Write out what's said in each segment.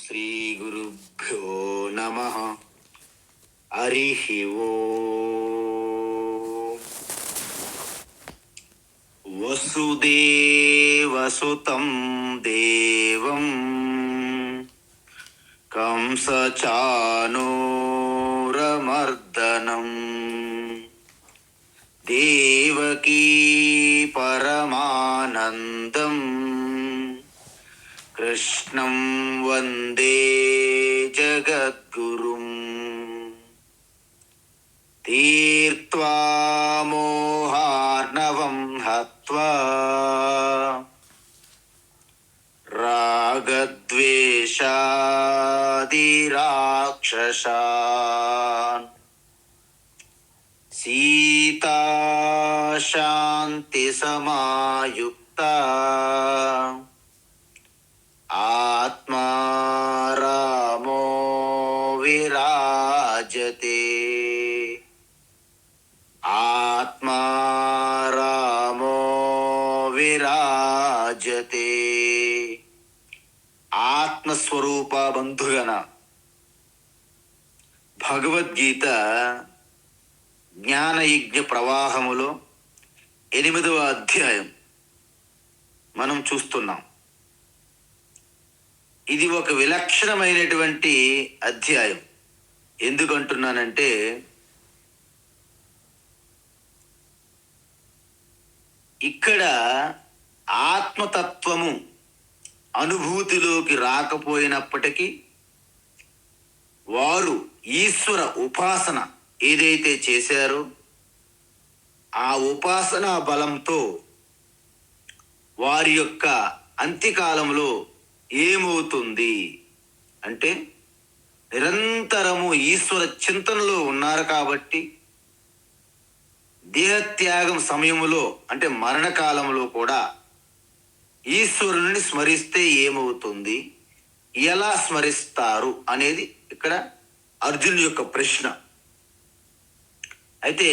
శ్రీ గురుభ్యో నమః. హరి ఓం. వసుదేవసుతం దేవం కంసచానూరమర్దనం దేవకీ పరమానందం కృష్ణం వందే జగద్గురుం. తీర్త్వా మోహార్ణవం హత్వా రాగద్వేషాదిరాక్షసాన్ సీతా శాంతి సమాయుక్తా ఆత్మా రామో విరాజతే. ఆత్మా రామో విరాజతే. ఆత్మస్వరూప బంధుగణ, భగవద్గీత జ్ఞానయజ్ఞ ప్రవాహములో 8వ అధ్యాయం మనం చూస్తున్నాం. ఇది ఒక విలక్షణమైనటువంటి అధ్యాయం. ఎందుకంటున్నానంటే, ఇక్కడ ఆత్మతత్వము అనుభూతిలోకి రాకపోయినప్పటికీ వారు ఈశ్వర ఉపాసన ఏదైతే చేశారో ఆ ఉపాసనా బలంతో వారి యొక్క అంత్యకాలంలో ఏమవుతుంది అంటే, నిరంతరము ఈశ్వర చింతనలో ఉన్నారు కాబట్టి దేహత్యాగం సమయములో అంటే మరణకాలంలో కూడా ఈశ్వరుని స్మరిస్తే ఏమవుతుంది, ఎలా స్మరిస్తారు అనేది ఇక్కడ అర్జునుడి యొక్క ప్రశ్న. అయితే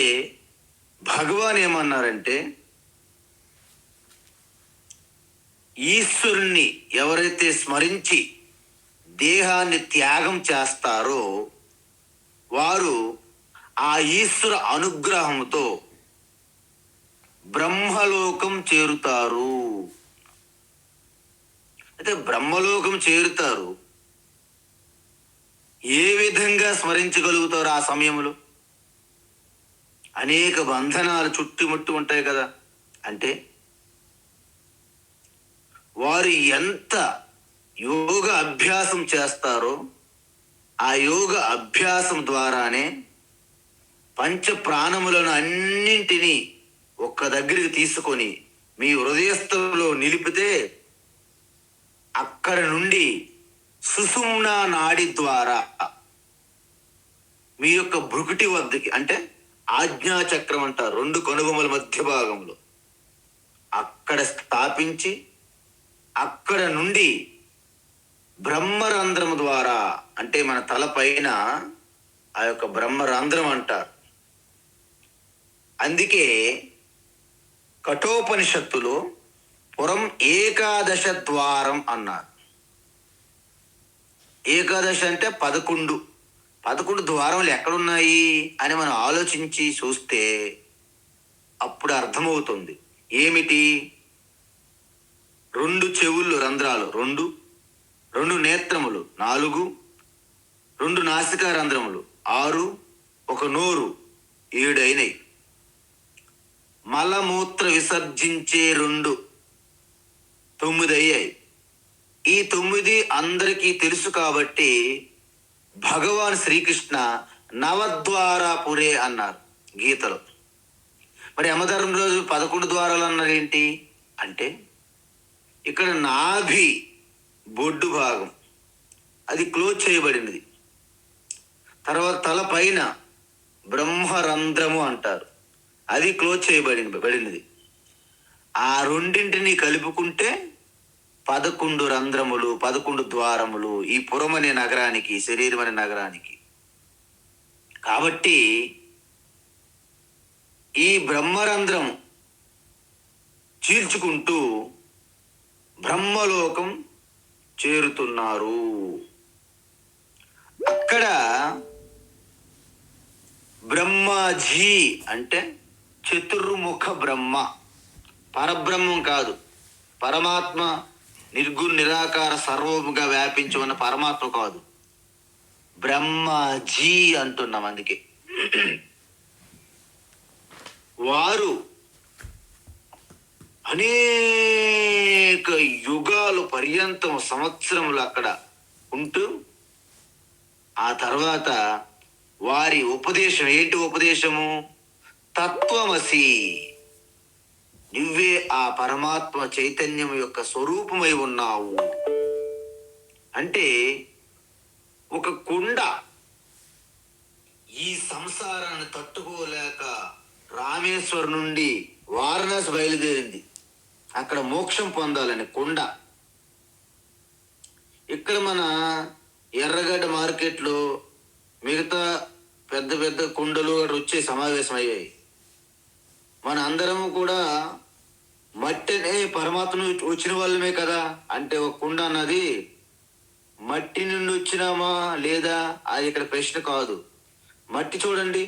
భగవాన్ ఏమన్నారంటే, ఈశ్వరుణ్ణి ఎవరైతే స్మరించి దేహాన్ని త్యాగం చేస్తారో వారు ఆ ఈశ్వర అనుగ్రహంతో బ్రహ్మలోకం చేరుతారు. అయితే బ్రహ్మలోకం చేరుతారు. ఏ విధంగా స్మరించగలుగుతారు? ఆ సమయంలో అనేక బంధనాలు చుట్టుముట్టి ఉంటాయి కదా. అంటే వారు ఎంత యోగ అభ్యాసం చేస్తారో ఆ యోగ అభ్యాసం ద్వారానే పంచ ప్రాణములను అన్నింటినీ ఒక్క దగ్గరికి తీసుకొని మీ హృదయస్థంలో నిలిపితే అక్కడ నుండి సుషుమ్నా నాడి ద్వారా మీ యొక్క భృకుటి వద్దకి, అంటే ఆజ్ఞాచక్రం అంటారు, 2 కనుబొమ్మల మధ్య భాగంలో అక్కడ స్థాపించి అక్కడ నుండి బ్రహ్మరంధ్రం ద్వారా, అంటే మన తలపైన ఆ యొక్క బ్రహ్మరంధ్రం అంటారు. అందుకే కఠోపనిషత్తులో పురం ఏకాదశ ద్వారం అన్నారు. ఏకాదశ అంటే 11 ద్వారములు ఎక్కడున్నాయి అని మనం ఆలోచించి చూస్తే అప్పుడు అర్థమవుతుంది. ఏమిటి? 2 చెవులు రంధ్రాలు 2 నేత్రములు 4, 2 నాసికా రంధ్రములు 6, 1 నోరు 7 అయినాయి. మలమూత్ర విసర్జించే 2 9 అయ్యాయి. ఈ 9 అందరికీ తెలుసు కాబట్టి భగవాన్ శ్రీకృష్ణ నవద్వారాపురే అన్నారు గీతలో. మరి యమధర్మరాజు 11 ద్వారాలు అన్నారు ఏంటి అంటే, ఇక్కడ నాభి బొడ్డు భాగం అది క్లోజ్ చేయబడినది. తర్వాత తల పైన బ్రహ్మరంధ్రము అంటారు, అది క్లోజ్ చేయబడినది. ఆ రెండింటిని కలుపుకుంటే 11 రంధ్రములు, 11 ద్వారములు ఈ పురం అనే నగరానికి, శరీరం అనే నగరానికి. కాబట్టి ఈ బ్రహ్మరంధ్రం చీల్చుకుంటూ బ్రహ్మలోకం చేరుతున్నారు ఇక్కడ బ్రహ్మాజీ అంటే చతుర్ముఖ బ్రహ్మ, పరబ్రహ్మం కాదు, పరమాత్మ నిర్గుణ నిరాకార సర్వముగా వ్యాపించి ఉన్న పరమాత్మ కాదు, బ్రహ్మాజీ అంటున్నాం. అందుకే వారు అనేక యుగాలు పర్యంతం సంవత్సరములు అక్కడ ఉంటూ ఆ తర్వాత వారి ఉపదేశం ఏంటి? ఉపదేశము తత్వమసి, నువ్వే ఆ పరమాత్మ చైతన్యం యొక్క స్వరూపమై ఉన్నావు. అంటే ఒక కుండ ఈ సంసారాన్ని తట్టుకోలేక రామేశ్వరం నుండి వారణాసి బయలుదేరింది, అక్కడ మోక్షం పొందాలని కుండ. ఇక్కడ మన ఎర్రగడ్డ మార్కెట్లో మిగతా పెద్ద పెద్ద కుండలు వచ్చే సమావేశం అయ్యాయి. మన అందరము కూడా మట్టినే పరమాత్మ వచ్చిన వాళ్ళమే కదా. అంటే ఒక కుండ అన్నది మట్టి నుండి వచ్చినామా లేదా అది ఇక్కడ ప్రశ్న కాదు. మట్టి చూడండి,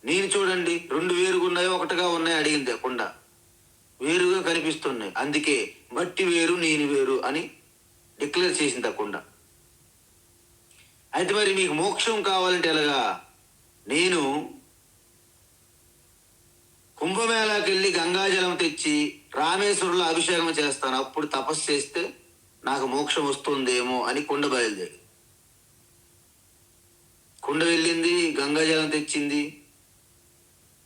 నేను చూడండి, రెండు వేరుగా ఉన్నాయో ఒకటిగా ఉన్నాయో అడిగింది. కుండ వేరుగా కనిపిస్తున్నాయి, అందుకే మట్టి వేరు నేను వేరు అని డిక్లేర్ చేసింది ఆ కుండ. అయితే మరి మీకు మోక్షం కావాలంటే ఎలాగా? నేను కుంభమేళాకి వెళ్ళి గంగాజలం తెచ్చి రామేశ్వరంలో అభిషేకం చేస్తాను, అప్పుడు తపస్సు చేస్తే నాకు మోక్షం వస్తుందేమో అని కుండ బయలుదేరి. కుండ వెళ్ళింది, గంగాజలం తెచ్చింది,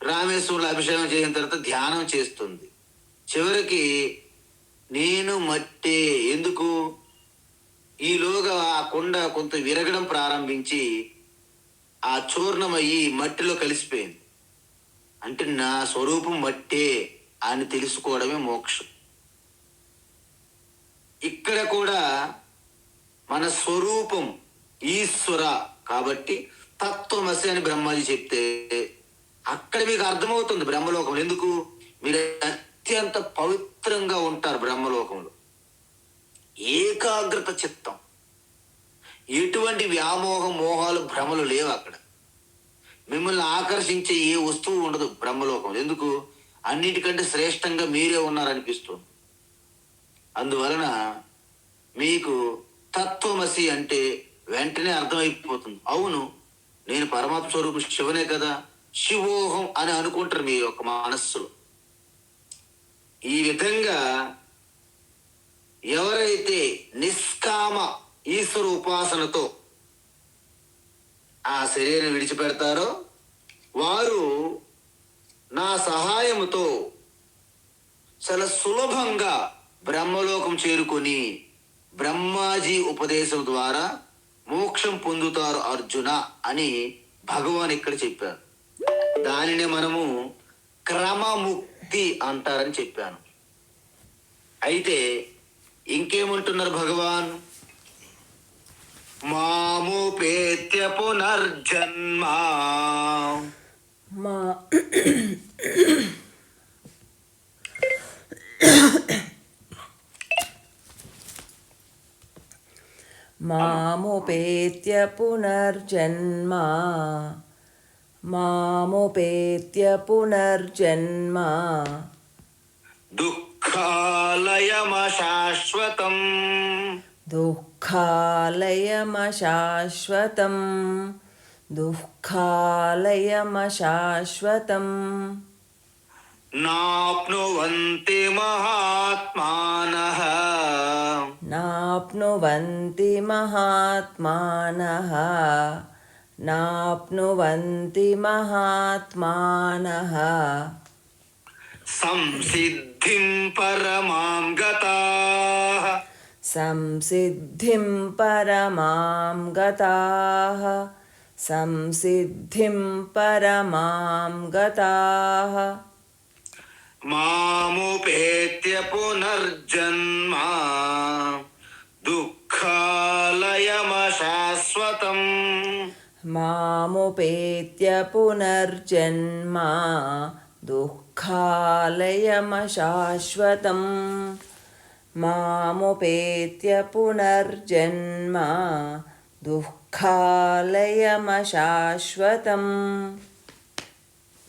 రామేశ్వరంలో అభిషేకం చేసిన తర్వాత ధ్యానం చేస్తుంది. చివరికి నేను మట్టే ఎందుకు? ఈలోగా ఆ కుండ కొంత విరగడం ప్రారంభించి ఆ చూర్ణమయ్యి మట్టిలో కలిసిపోయింది. అంటే నా స్వరూపం మట్టే అని తెలుసుకోవడమే మోక్షం. ఇక్కడ కూడా మన స్వరూపం ఈశ్వర కాబట్టి తత్వమసి అని బ్రహ్మాజీ చెప్తే అక్కడ మీకు అర్థమవుతుంది బ్రహ్మలోకంలో. ఎందుకు? మీరు అత్యంత పవిత్రంగా ఉంటారు బ్రహ్మలోకంలో. ఏకాగ్రత చిత్తం, ఎటువంటి వ్యామోహం మోహాలు భ్రమలు లేవు. అక్కడ మిమ్మల్ని ఆకర్షించే ఏ వస్తువు ఉండదు బ్రహ్మలోకంలో. ఎందుకు? అన్నిటికంటే శ్రేష్టంగా మీరే ఉన్నారనిపిస్తుంది. అందువలన మీకు తత్వమసి అంటే వెంటనే అర్థమైపోతుంది, అవును నేను పరమాత్మ స్వరూపం శివనే కదా, శివోహం అని అనుకుంటారు మీ యొక్క మనస్సులో. ఈ విధంగా ఎవరైతే నిష్కామ ఈశ్వర ఉపాసనతో ఆ శరీరం విడిచిపెడతారో వారు నా సహాయముతో చాలా సులభంగా బ్రహ్మలోకం చేరుకొని బ్రహ్మాజీ ఉపదేశం ద్వారా మోక్షం పొందుతారు అర్జున అని భగవాన్ ఇక్కడ చెప్పారు. దానిని మనము క్రమముక్తి అంటారని చెప్పాను. అయితే ఇంకేమంటున్నారు భగవాన్? మాముపేత్య పునర్జన్మ మాముపేత్య పునర్జన్మ మాముపేత్య పునర్జన్మ దుఃఖాలయమశాశ్వతం దుఃఖాలయమశాశ్వతం దుఃఖాలయమశాశ్వతం నాప్నువంతి మహాత్మానః నాప్నువంతి మహాత్మానః నాప్నువంతి మహాత్మానః సంసిద్ధిం పరమాం గతాః సంసిద్ధిం పరమాం గతాః సంసిద్ధిం పరమాం గతాః మాముపేత్య పునర్జన్మ దుఃఖాలయమశాశ్వతం మాముపేత్య పునర్జన్మ దుఃఖాలయమశాశ్వతం మాముపేత్య పునర్జన్మ దుఃఖాలయమశాశ్వతం.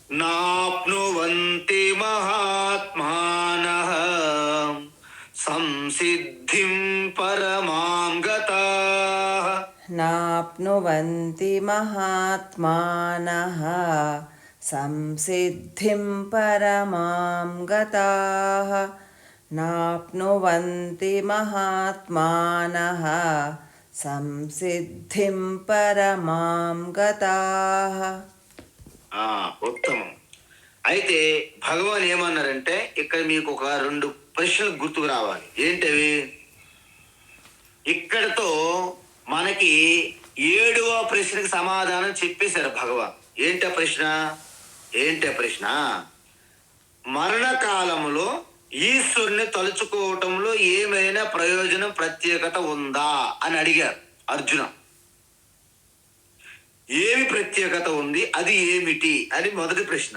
నాప్నువంతి మహాత్మానః సంసిద్ధిం పరమాం గతాః. నాప్నువంతి మహాత్మానః సంసిద్ధిం పరమాం గతాః. నాప్నువంతి మహాత్మానః సంసిద్ధిం పరమాం గతాః. ఉత్తమం. అయితే భగవాన్ ఏమన్నారంటే ఇక్కడ మీకు ఒక 2 ప్రశ్నలు గుర్తుకు రావాలి. ఏంటవి? ఇక్కడతో మనకి 7వ ప్రశ్నకి సమాధానం చెప్పేశారు భగవాన్. ఏంటి ప్రశ్న? మరణకాలంలో ఈశ్వరుని తలుచుకోవటంలో ఏమైనా ప్రయోజనం, ప్రత్యేకత ఉందా అని అడిగారు అర్జున. ఏమి ప్రత్యేకత ఉంది, అది ఏమిటి అని మొదటి ప్రశ్న.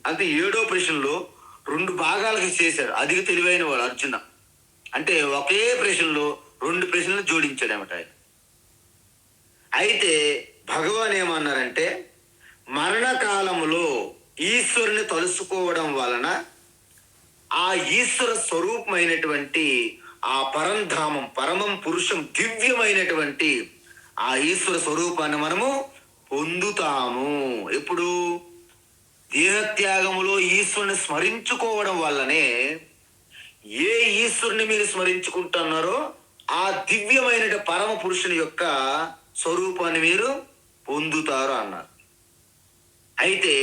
అంటే 7వ ప్రశ్నలో 2 భాగాలకు చేశాడు. అది తెలివైన వాడు అర్జున. అంటే ఒకే ప్రశ్నలో 2 ప్రశ్నలు జోడించాడు అన్నమాట ఆయన. అయితే భగవాన్ ఏమన్నారంటే మరణకాలంలో ఈశ్వరుని తలుసుకోవడం వలన ఆ ఈశ్వర స్వరూపమైనటువంటి ఆ పరంధామం, పరమం పురుషం, దివ్యమైనటువంటి ఆ ఈశ్వర స్వరూపాన్ని మనము పొందుతాము. ఎప్పుడు? దేహత్యాగములో ఈశ్వరుని స్మరించుకోవడం వల్లనే ఏ ఈశ్వరుని మీరు స్మరించుకుంటున్నారో ఆ దివ్యమైన పరమ పురుషుని యొక్క స్వరూపాన్ని మీరు పొందుతారు అన్నారు. అయితే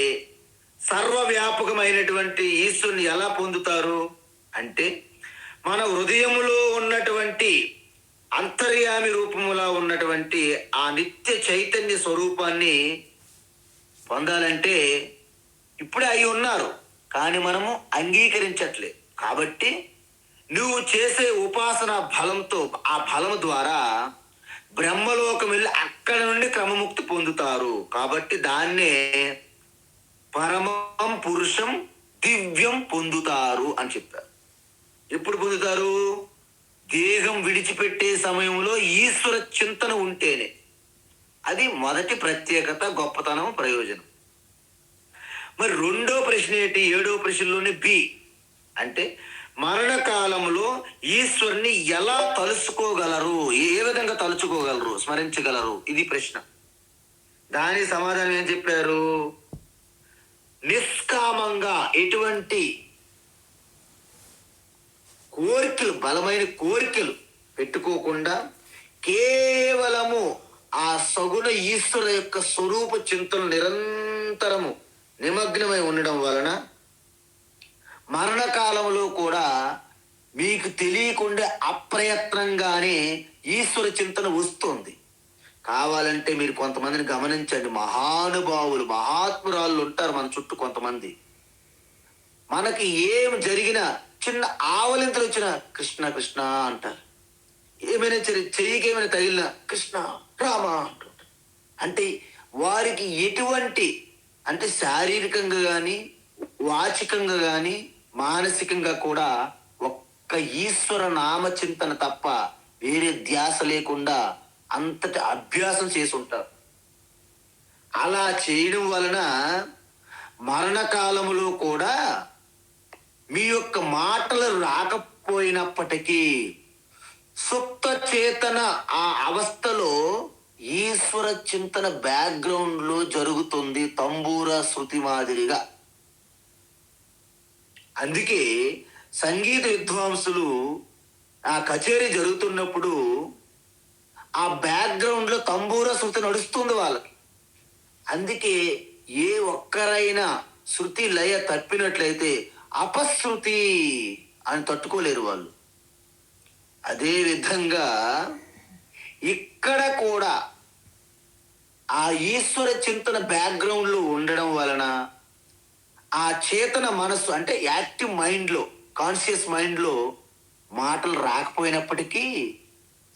సర్వవ్యాపకమైనటువంటి ఈశ్వరుని ఎలా పొందుతారు అంటే మన హృదయములో ఉన్నటువంటి అంతర్యామి రూపములా ఉన్నటువంటి ఆ నిత్య చైతన్య స్వరూపాన్ని పొందాలంటే ఇప్పుడే అయి ఉన్నారు, కానీ మనము అంగీకరించట్లేదు. కాబట్టి నువ్వు చేసే ఉపాసన బలంతో, ఆ బలం ద్వారా బ్రహ్మలోకం వెళ్ళి అక్కడ నుండి క్రమముక్తి పొందుతారు. కాబట్టి దాన్నే పరమం పురుషం దివ్యం పొందుతారు అని చెప్పారు. ఎప్పుడు పొందుతారు? దేహం విడిచిపెట్టే సమయంలో ఈశ్వర చింతన ఉంటేనే. అది మొదటి ప్రత్యేకత, గొప్పతనం, ప్రయోజనం. మరి 2వ ప్రశ్న ఏంటి? 7వ ప్రశ్నలోని బి అంటే మరణకాలంలో ఈశ్వరుని ఎలా తలుసుకోగలరు, ఏ విధంగా తలుచుకోగలరు, స్మరించగలరు? ఇది ప్రశ్న. దాని సమాధానం ఏం చెప్పారు? నిష్కామంగా, ఎటువంటి కోరికలు, బలమైన కోరికలు పెట్టుకోకుండా కేవలము ఆ సగుణ ఈశ్వర యొక్క స్వరూప చింతన నిరంతరము నిమగ్నమై ఉండడం వలన మరణకాలంలో కూడా మీకు తెలియకుండా అప్రయత్నంగానే ఈశ్వర చింతన వస్తుంది. కావాలంటే మీరు కొంతమందిని గమనించండి. మహానుభావులు, మహాత్మురాళ్ళు ఉంటారు మన చుట్టూ. కొంతమంది మనకి ఏం జరిగినా, చిన్న ఆవలింతలు వచ్చినా కృష్ణ కృష్ణ అంటారు. ఏమైనా చెయ్యికి ఏమైనా తగిలినా కృష్ణ రామ అంటుంటారు. అంటే వారికి ఎటువంటి, అంటే శారీరకంగా కానీ వాచికంగా కానీ మానసికంగా కూడా ఒక్క ఈశ్వర నామ చింతన తప్ప వేరే ధ్యాస లేకుండా అంతటి అభ్యాసం చేసి ఉంటారు. అలా చేయడం వలన మరణకాలములో కూడా మీ యొక్క మాటలు రాకపోయినప్పటికీ సుప్త చేతన ఆ అవస్థలో ఈశ్వర చింతన బ్యాక్గ్రౌండ్ లో జరుగుతుంది, తంబూర శృతి మాదిరిగా. అందుకే సంగీత విద్వాంసులు ఆ కచేరీ జరుగుతున్నప్పుడు ఆ బ్యాక్గ్రౌండ్ లో తంబూర శృతి నడుస్తుంది వాళ్ళకి. అందుకే ఏ ఒక్కరైనా శృతి లయ తప్పినట్లయితే అపశృతి అని తట్టుకోలేరు వాళ్ళు. అదే విధంగా ఇక్కడ కూడా ఆ ఈశ్వర చింతన బ్యాక్గ్రౌండ్ లో ఉండడం వలన ఆ చేతన మనస్సు, అంటే యాక్టివ్ మైండ్ లో, కాన్షియస్ మైండ్ లో మాటలు రాకపోయినప్పటికీ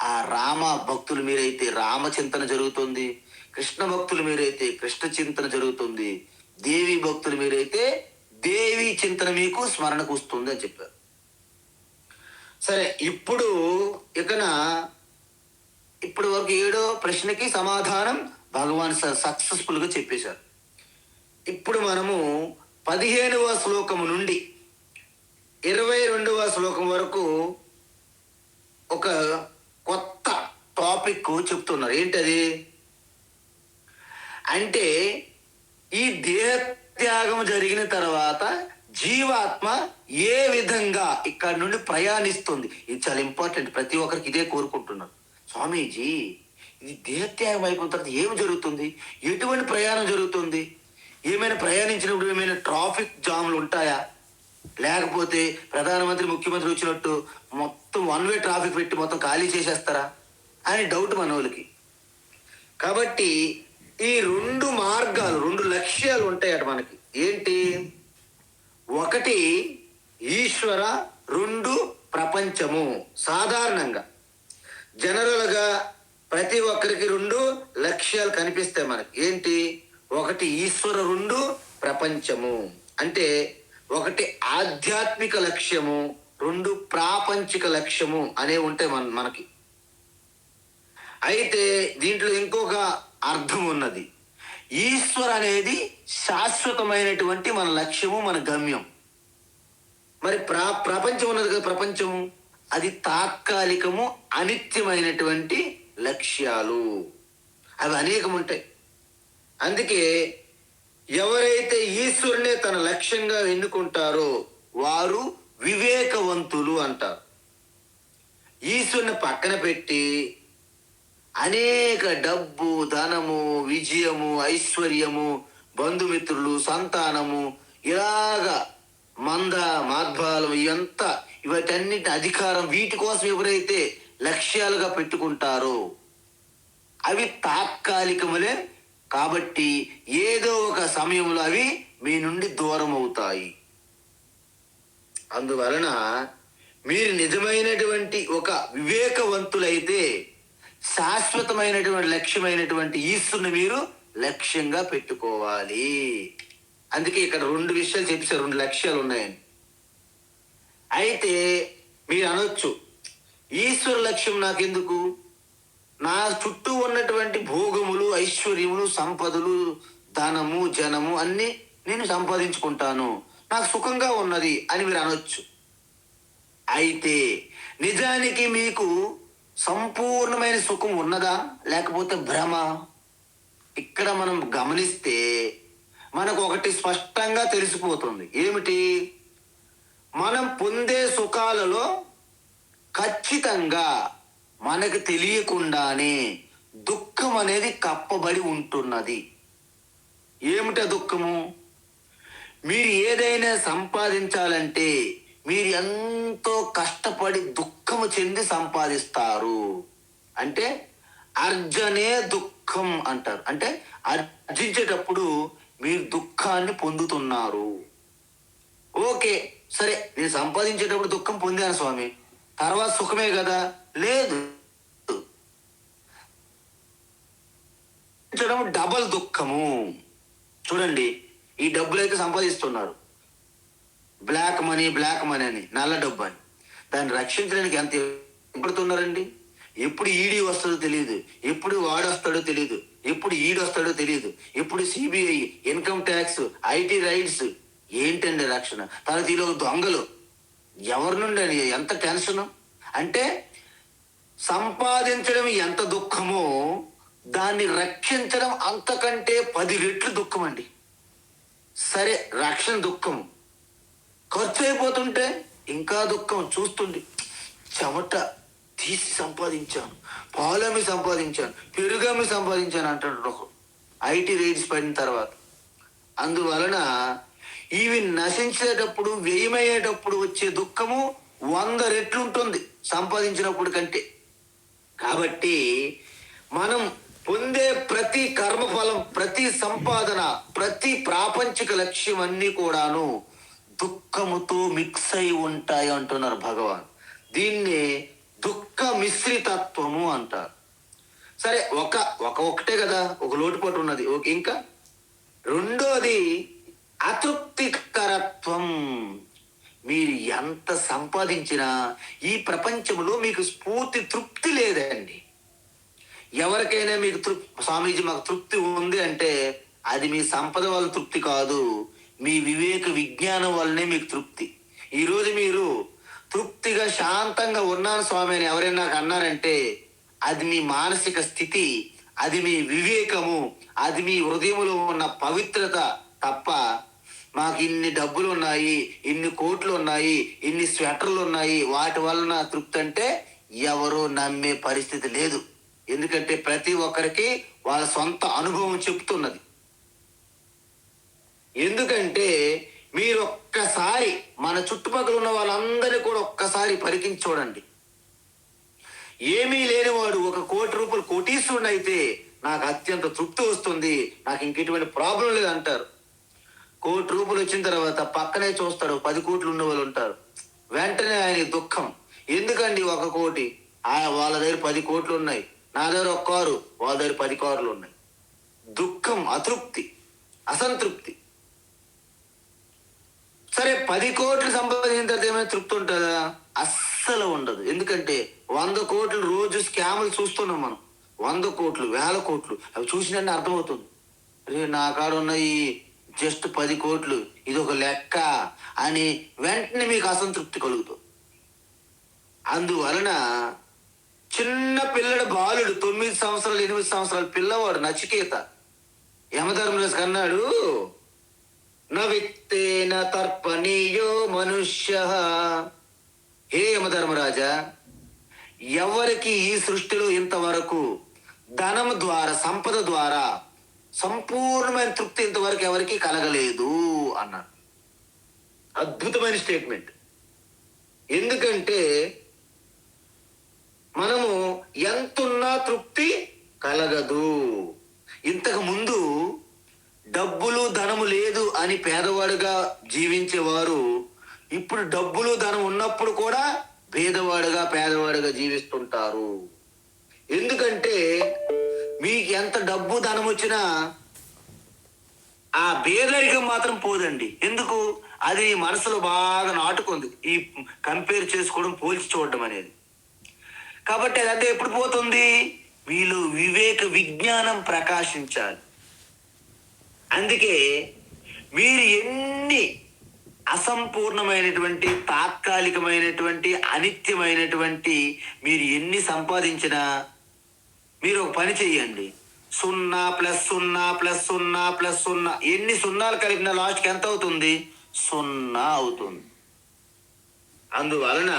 ఆ రామ భక్తులు మీరైతే రామ చింతన జరుగుతుంది, కృష్ణ భక్తులు మీరైతే కృష్ణ చింతన జరుగుతుంది, దేవి భక్తులు మీరైతే దేవి చింతన మీకు స్మరణకు వస్తుంది అని చెప్పారు. సరే, ఇప్పుడు ఇకన ఇప్పటి వరకు 7వ ప్రశ్నకి సమాధానం భగవాన్ సక్సెస్ఫుల్గా చెప్పేశారు. ఇప్పుడు మనము 15వ శ్లోకము నుండి 22వ శ్లోకం వరకు ఒక కొత్త టాపిక్ చెప్తున్నారు. ఏంటది అంటే, ఈ దేహత్యాగం జరిగిన తర్వాత జీవాత్మ ఏ విధంగా ఇక్కడ నుండి ప్రయాణిస్తుంది. ఇది చాలా ఇంపార్టెంట్. ప్రతి ఒక్కరికి ఇదే కోరుకుంటున్నారు. స్వామీజీ, ఇది దేహత్యాగం అయిపోయిన తర్వాత ఏమి జరుగుతుంది, ఎటువంటి ప్రయాణం జరుగుతుంది, ఏమైనా ప్రయాణించినప్పుడు ఏమైనా ట్రాఫిక్ జామ్లు ఉంటాయా, లేకపోతే ప్రధానమంత్రి ముఖ్యమంత్రి వచ్చినట్టు మొత్తం 1 వే ట్రాఫిక్ పెట్టి మొత్తం ఖాళీ చేసేస్తారా అని డౌట్ మన వాళ్ళకి. కాబట్టి ఈ 2 మార్గాలు, 2 లక్ష్యాలు ఉంటాయట మనకి. ఏంటి? 1 ఈశ్వర, 2 ప్రపంచము. సాధారణంగా జనరల్గా ప్రతి ఒక్కరికి 2 లక్ష్యాలు కనిపిస్తాయి మనకి. ఏంటి? 1 ఈశ్వర, 2 ప్రపంచము. అంటే 1 ఆధ్యాత్మిక లక్ష్యము, 2 ప్రాపంచిక లక్ష్యము అనేవి ఉంటాయి మనకి. అయితే దీంట్లో ఇంకొక అర్థం ఉన్నది. ఈశ్వర అనేది శాశ్వతమైనటువంటి మన లక్ష్యము, మన గమ్యం. మరి ప్రపంచం ఉన్నది కదా, ప్రపంచము అది తాత్కాలికము, అనిత్యమైనటువంటి లక్ష్యాలు. అవి అనేకం ఉంటాయి. అందుకే ఎవరైతే ఈశ్వరునే తన లక్ష్యంగా ఎన్నుకుంటారో వారు వివేకవంతులు అంటారు. ఈశ్వరుని పక్కన పెట్టి అనేక డబ్బు, ధనము, విజయము, ఐశ్వర్యము, బంధుమిత్రులు, సంతానము, ఇలాగా మాధ్బాలం, వీటన్నిటి అధికారం, వీటి కోసం ఎవరైతే లక్ష్యాలుగా పెట్టుకుంటారో అవి తాత్కాలికములే. కాబట్టి ఏదో ఒక సమయంలో అవి మీ నుండి దూరం అవుతాయి. అందువలన మీరు నిజమైనటువంటి ఒక వివేకవంతులైతే శాశ్వతమైనటువంటి లక్ష్యమైనటువంటి ఈశ్వరుని మీరు లక్ష్యంగా పెట్టుకోవాలి. అందుకే ఇక్కడ 2 విషయాలు చెప్పేశారు, 2 లక్ష్యాలు ఉన్నాయని. అయితే మీరు అనొచ్చు, ఈశ్వర లక్ష్యం నాకెందుకు, నా చుట్టూ ఉన్నటువంటి భోగములు, ఐశ్వర్యములు, సంపదలు, ధనము, జనము అన్ని నేను సంపాదించుకుంటాను, నాకు సుఖంగా ఉన్నది అని మీరు అనొచ్చు. అయితే నిజానికి మీకు సంపూర్ణమైన సుఖం ఉన్నదా లేకపోతే భ్రమ? ఇక్కడ మనం గమనిస్తే మనకు ఒకటి స్పష్టంగా తెలిసిపోతుంది. ఏమిటి? మనం పొందే సుఖాలలో ఖచ్చితంగా మనకు తెలియకుండానే దుఃఖం అనేది కప్పబడి ఉంటున్నది. ఏమిటా దుఃఖము? మీరు ఏదైనా సంపాదించాలంటే మీరు ఎంతో కష్టపడి దుఃఖము చెంది సంపాదిస్తారు. అంటే అర్జనే దుఃఖం అంటారు. అంటే అర్జించేటప్పుడు మీరు దుఃఖాన్ని పొందుతున్నారు. ఓకే, సరే, నేను సంపాదించేటప్పుడు దుఃఖం పొందాను స్వామి, తర్వాత సుఖమే కదా? లేదు, డబల్ దుఃఖము. చూడండి, ఈ డబ్బులు అయితే సంపాదిస్తున్నారు, బ్లాక్ మనీ అని, నల్ల డబ్బు అని. దాన్ని రక్షించడానికి ఎంత పడుతున్నారండి? ఎప్పుడు ఈడీ వస్తుందో తెలియదు, ఎప్పుడు వాడు వస్తాడో తెలియదు, ఎప్పుడు ఈడు వస్తాడో తెలియదు, ఎప్పుడు CBI, income tax, IT raids. ఏంటండి రక్షణ? తర్వాత ఈలోగా దొంగలు, ఎవరి నుండి అని ఎంత టెన్షన్. అంటే సంపాదించడం ఎంత దుఃఖమో దాన్ని రక్షించడం అంతకంటే 10 రెట్లు దుఃఖం అండి. సరే, రక్షణ దుఃఖము, ఖర్చు అయిపోతుంటే ఇంకా దుఃఖం. చూస్తుండే చెమట తీసి సంపాదించాను, పాలమి సంపాదించాను, పెరుగమి సంపాదించాను అంటాడు ఒకరు ఐటీ రైట్స్ పడిన తర్వాత. అందువలన ఇవి నశించేటప్పుడు, వ్యయమయ్యేటప్పుడు వచ్చే దుఃఖము 100 రెట్లు ఉంటుంది సంపాదించినప్పుడు కంటే. కాబట్టి మనం పొందే ప్రతి కర్మఫలం, ప్రతి సంపాదన, ప్రతి ప్రాపంచిక లక్ష్యం అన్నీ కూడాను దుఃఖముతో మిక్స్ అయి ఉంటాయి అంటున్నారు భగవాన్. దీన్ని దుఃఖ మిశ్రితత్వము అంటారు. సరే, ఒకటే కదా, ఒక లోటుపాటు ఉన్నది. ఓకే, ఇంకా రెండోది అతృప్తికరత్వం. మీరు ఎంత సంపాదించినా ఈ ప్రపంచంలో మీకు స్ఫూర్తి, తృప్తి లేదండి. ఎవరికైనా మీకు స్వామీజీ మాకు తృప్తి ఉంది అంటే అది మీ సంపద వల్ల తృప్తి కాదు, మీ వివేక విజ్ఞానం వల్లనే మీకు తృప్తి. ఈరోజు మీరు తృప్తిగా శాంతంగా ఉన్నాను స్వామి అని ఎవరైనా నాకు అన్నారంటే అది మీ మానసిక స్థితి, అది మీ వివేకము, అది మీ హృదయంలో ఉన్న పవిత్రత తప్ప మాకు ఇన్ని డబ్బులు ఉన్నాయి, ఇన్ని కోట్లు ఉన్నాయి, ఇన్ని స్వెటర్లు ఉన్నాయి వాటి వలన తృప్తి అంటే ఎవరు నమ్మే పరిస్థితి లేదు. ఎందుకంటే ప్రతి ఒక్కరికి వాళ్ళ సొంత అనుభవం చెప్తున్నది. ఎందుకంటే మీరు ఒక్కసారి మన చుట్టుపక్కల ఉన్న వాళ్ళందరినీ కూడా ఒక్కసారి పరికించి చూడండి. ఏమీ లేనివాడు 1 కోటి రూపాయలు కోటీశ్వరుడు అయితే నాకు అత్యంత తృప్తి వస్తుంది, నాకు ఇంకెటువంటి ప్రాబ్లం లేదు అంటారు. 1 కోటి రూపాయలు వచ్చిన తర్వాత పక్కనే చూస్తాడు 10 కోట్లు ఉన్న వాళ్ళు ఉంటారు. వెంటనే ఆయన దుఃఖం. ఎందుకండి 1 కోటి, వాళ్ళ దగ్గర 10 కోట్లు ఉన్నాయి, నా దగ్గర 1 కారు, వాళ్ళ దగ్గర 10 కార్లు ఉన్నాయి. దుఃఖం, అతృప్తి, అసంతృప్తి. సరే 10 కోట్లు సంపాదించిన తర్వాత ఏమైనా తృప్తి ఉంటుందా? అస్సలు ఉండదు. ఎందుకంటే 100 కోట్లు రోజు స్కాములు చూస్తున్నాం మనం. 100 కోట్లు, 1000 కోట్లు అవి చూసినట్టు అర్థమవుతుంది. నా కాడ ఉన్న ఈ జస్ట్ 10 కోట్లు ఇది ఒక లెక్క అని వెంటనే మీకు అసంతృప్తి కలుగుతుంది. అందువలన చిన్న పిల్లడు బాలుడు 9 సంవత్సరాలు 8 సంవత్సరాల పిల్లవాడు నచికేత యమధర్మరాజు కన్నాడు, నవిత్తేన తర్పణీయో మనుష్య. హే యమధర్మరాజా, ఎవరికి ఈ సృష్టిలో ఇంతవరకు ధనం ద్వారా, సంపద ద్వారా సంపూర్ణమైన తృప్తి ఇంతవరకు ఎవరికి కలగలేదు అన్నాడు. అద్భుతమైన స్టేట్మెంట్. ఎందుకంటే మనము ఎంతున్నా తృప్తి కలగదు. ఇంతకు ముందు డబ్బులు ధనము లేదు అని పేదవాడుగా జీవించేవారు ఇప్పుడు డబ్బులు ధనం ఉన్నప్పుడు కూడా పేదవాడుగా జీవిస్తుంటారు. ఎందుకంటే మీకు ఎంత డబ్బు ధనం వచ్చినా ఆ పేదరికం మాత్రం పోదండి. ఎందుకు? అది మనసులో బాగా నాటుకుంది, ఈ కంపేర్ చేసుకోవడం, పోల్చి చూడడం అనేది. కాబట్టి అదంతా ఎప్పుడు పోతుంది? వీళ్ళు వివేక విజ్ఞానం ప్రకాశించాలి. అందుకే మీరు ఎన్ని అసంపూర్ణమైనటువంటి, తాత్కాలికమైనటువంటి, అనిత్యమైనటువంటి మీరు ఎన్ని సంపాదించినా మీరు ఒక పని చెయ్యండి. 0 + 0 + 0 + 0 ఎన్ని సున్నాలు కలిపిన లాస్ట్కి ఎంత అవుతుంది? 0 అవుతుంది. అందువలన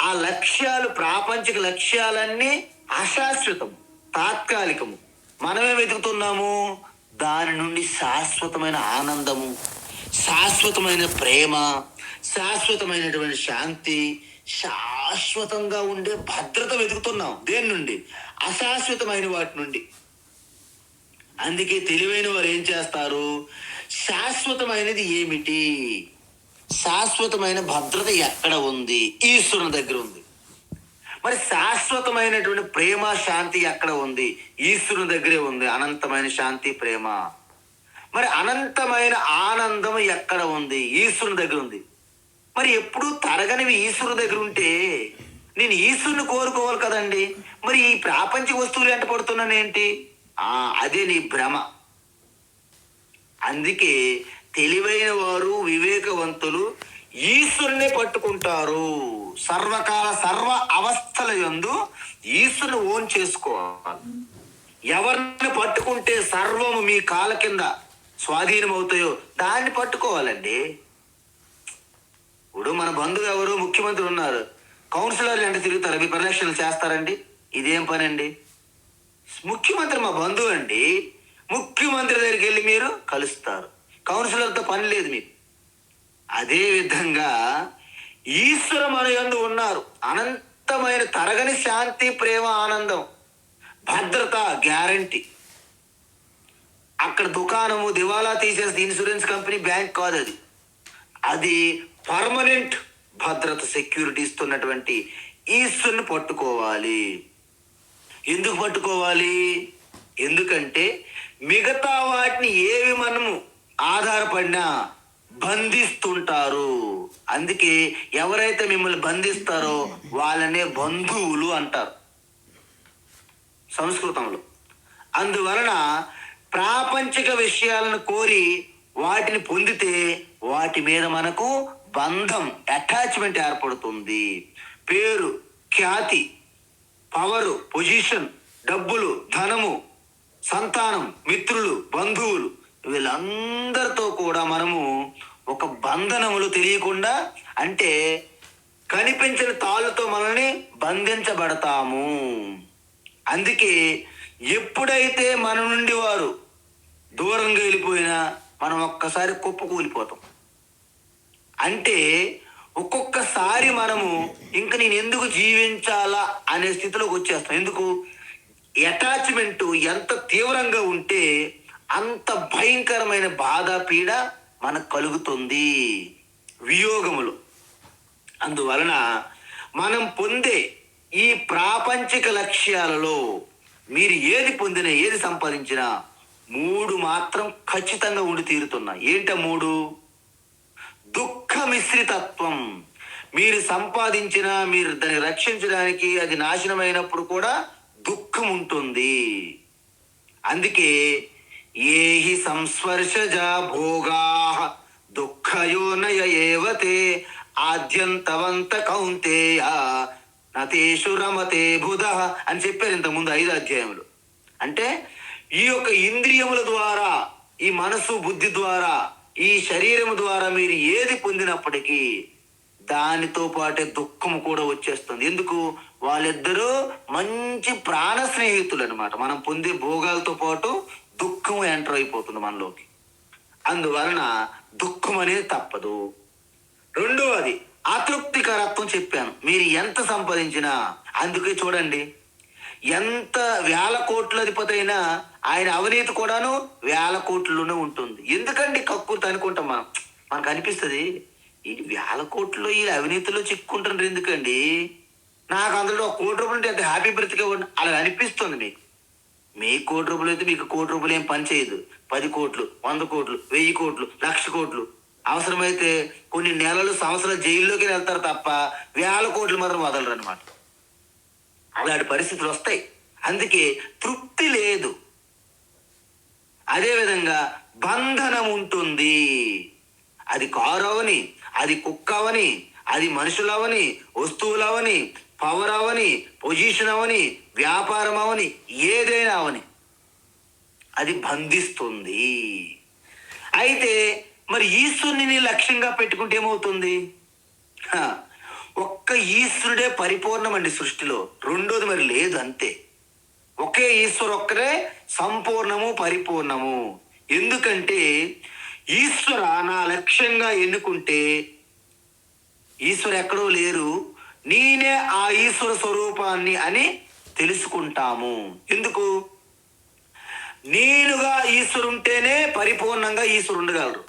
ఆ లక్ష్యాలు, ప్రాపంచిక లక్ష్యాలన్నీ అశాశ్వతం, తాత్కాలికము. మనమే వెతుకుతున్నాము దాని నుండి శాశ్వతమైన ఆనందము, శాశ్వతమైన ప్రేమ, శాశ్వతమైనటువంటి శాంతి, శాశ్వతంగా ఉండే భద్రత వెతుకుతున్నాం. దేని నుండి? అశాశ్వతమైన వాటి నుండి. అందుకే తెలివైన వారు ఏం చేస్తారు? శాశ్వతమైనది ఏమిటి, శాశ్వతమైన భద్రత ఎక్కడ ఉంది? ఈశ్వరుని దగ్గర ఉంది. మరి శాశ్వతమైనటువంటి ప్రేమ, శాంతి ఎక్కడ ఉంది? ఈశ్వరుని దగ్గరే ఉంది. అనంతమైన శాంతి, ప్రేమ. మరి అనంతమైన ఆనందం ఎక్కడ ఉంది? ఈశ్వరుని దగ్గర ఉంది. మరి ఎప్పుడు తరగనివి ఈశ్వరుని దగ్గర ఉంటే నేను ఈశ్వరుని కోరుకోవాలి కదండి. మరి ఈ ప్రాపంచిక వస్తువులు ఎంట పడుతున్నాను ఏంటి? అదే నీ భ్రమ. అందుకే తెలివైన వారు, వివేకవంతులు ఈశ్వరునే పట్టుకుంటారు. సర్వకాల సర్వ అవస్థల యందు ఈశ్వరుని ఓన్ చేసుకోవాలి. ఎవరిని పట్టుకుంటే సర్వము మీ కాళ్ళ కింద స్వాధీనం అవుతాయో దాన్ని పట్టుకోవాలండి. ఇప్పుడు మన బంధువు ఎవరు? ముఖ్యమంత్రి ఉన్నారు. కౌన్సిలర్లు అంటే తిరుగుతారు, మీ పరిరక్షణలు చేస్తారండి. ఇదేం పని అండి? ముఖ్యమంత్రి మా బంధువు అండి. ముఖ్యమంత్రి దగ్గరికి వెళ్ళి మీరు కలుస్తారు. కౌన్సిలర్తో పని లేదు మీకు. అదే విధంగా ఈశ్వర మన యందు ఉన్నారు. అనంతమైన తరగని శాంతి, ప్రేమ, ఆనందం, భద్రత, గ్యారంటీ. అక్కడ దుకాణము దివాలా తీసేసి ఇన్సూరెన్స్ కంపెనీ, బ్యాంక్ కాదు అది. అది పర్మనెంట్ భద్రత, సెక్యూరిటీ ఇస్తున్నటువంటి ఈశ్వరుని పట్టుకోవాలి. ఎందుకు పట్టుకోవాలి? ఎందుకంటే మిగతా వాటిని ఏవి మనము ఆధారపడినా బంధిస్తుంటారు. అందుకే ఎవరైతే మిమ్మల్ని బంధిస్తారో వాళ్ళనే బంధువులు అంటారు. సంస్కృతంలో. అందువలన ప్రాపంచిక విషయాలను కోరి వాటిని పొందితే వాటి మీద మనకు బంధం, అటాచ్మెంట్ ఏర్పడుతుంది. పేరు, ఖ్యాతి, పవరు, పొజిషన్, డబ్బులు, ధనము, సంతానం, మిత్రులు, బంధువులు, వీళ్ళందరితో కూడా మనము ఒక బంధనములు తెలియకుండా, అంటే కనిపించిన తాళ్ళతో మనల్ని బంధించబడతాము. అందుకే ఎప్పుడైతే మన నుండి వారు దూరంగా వెళ్ళిపోయినా మనం ఒక్కసారి కుప్పకూలిపోతాం. అంటే ఒక్కొక్కసారి మనము ఇంక నేను ఎందుకు జీవించాలా అనే స్థితిలోకి వచ్చేస్తాం. ఎందుకు? అటాచ్మెంట్ ఎంత తీవ్రంగా ఉంటే అంత భయంకరమైన బాధ, పీడ మనకు కలుగుతుంది, వియోగములు. అందువలన మనం పొందే ఈ ప్రాపంచిక లక్ష్యాలలో మీరు ఏది పొందినా, ఏది సంపాదించినా 3 మాత్రం ఖచ్చితంగా ఉండి తీరుతున్నాయి. ఏంట 3? దుఃఖ మిశ్రితత్వం. మీరు సంపాదించిన, మీరు దాన్ని రక్షించడానికి అది నాశనమైనప్పుడు కూడా దుఃఖం ఉంటుంది. అందుకే ఏహి సంస్పర్శజా భోగా దుఃఖయోనయ ఏవతే ఆద్యంతవంత కౌంతేయ నతేషు రమతే బుధ అని చెప్పారు ఇంతకుముందు 5 అధ్యాయములు. అంటే ఈ యొక్క ఇంద్రియముల ద్వారా, ఈ మనసు, బుద్ధి ద్వారా, ఈ శరీరము ద్వారా మీరు ఏది పొందినప్పటికీ దానితో పాటే దుఃఖము కూడా వచ్చేస్తుంది. ఎందుకు? వాళ్ళిద్దరూ మంచి ప్రాణ స్నేహితులు అనమాట. మనం పొందే భోగాలతో పాటు దుఃఖం ఎంటర్ అయిపోతుంది మనలోకి. అందువలన దుఃఖం అనేది తప్పదు. రెండవది అతృప్తికరత్వం చెప్పాను. మీరు ఎంత సంపాదించినా, అందుకే చూడండి, ఎంత వేల కోట్ల అధిపతి అయినా ఆయన అవినీతి కూడాను వేల కోట్లలోనే ఉంటుంది. ఎందుకండి కక్కుర్తి అనుకుంటాం మనం. మనకు అనిపిస్తుంది, ఈ వేల కోట్లు ఈ అవినీతిలో చిక్కుంటున్నారు ఎందుకండి, నాకు అందులో 1 కోటి రూపాయలు అంటే హ్యాపీ బ్రతికే అలా అనిపిస్తుంది మీకు. మీ 1 కోటి రూపాయలు అయితే మీకు 1 కోటి రూపాయలు ఏం పని చేయదు. 10 కోట్లు, 100 కోట్లు, 1000 కోట్లు, 1,00,000 కోట్లు, అవసరమైతే కొన్ని నెలలు, సంవత్సరాలు జైల్లోకి వెళ్తారు తప్ప వేల కోట్లు మాత్రం వదలరు అనమాట. అలాంటి పరిస్థితులు వస్తాయి. అందుకే తృప్తి లేదు. అదేవిధంగా బంధనం ఉంటుంది. అది కారు అవని, అది కుక్క అవని, అది మనుషులవని, వస్తువులవని, పవర్ అవని, పొజిషన్ అవని, వ్యాపారం అవని, ఏదైనా అవని, అది బంధిస్తుంది. అయితే మరి ఈశ్వరుని లక్ష్యంగా పెట్టుకుంటే ఏమవుతుంది? ఒక్క ఈశ్వరుడే పరిపూర్ణమండి సృష్టిలో. రెండోది మరి లేదు, అంతే. ఒకే ఈశ్వరు ఒక్కరే సంపూర్ణము, పరిపూర్ణము. ఎందుకంటే ఈశ్వర నా లక్ష్యంగా ఎన్నుకుంటే ఈశ్వరు ఎక్కడో లేరు, నేనే ఆ ఈశ్వర స్వరూపాన్ని అని తెలుసుకుంటాము. ఎందుకు? నేనుగా ఈశ్వరు ఉంటేనే పరిపూర్ణంగా ఈశ్వరు ఉండగలరు.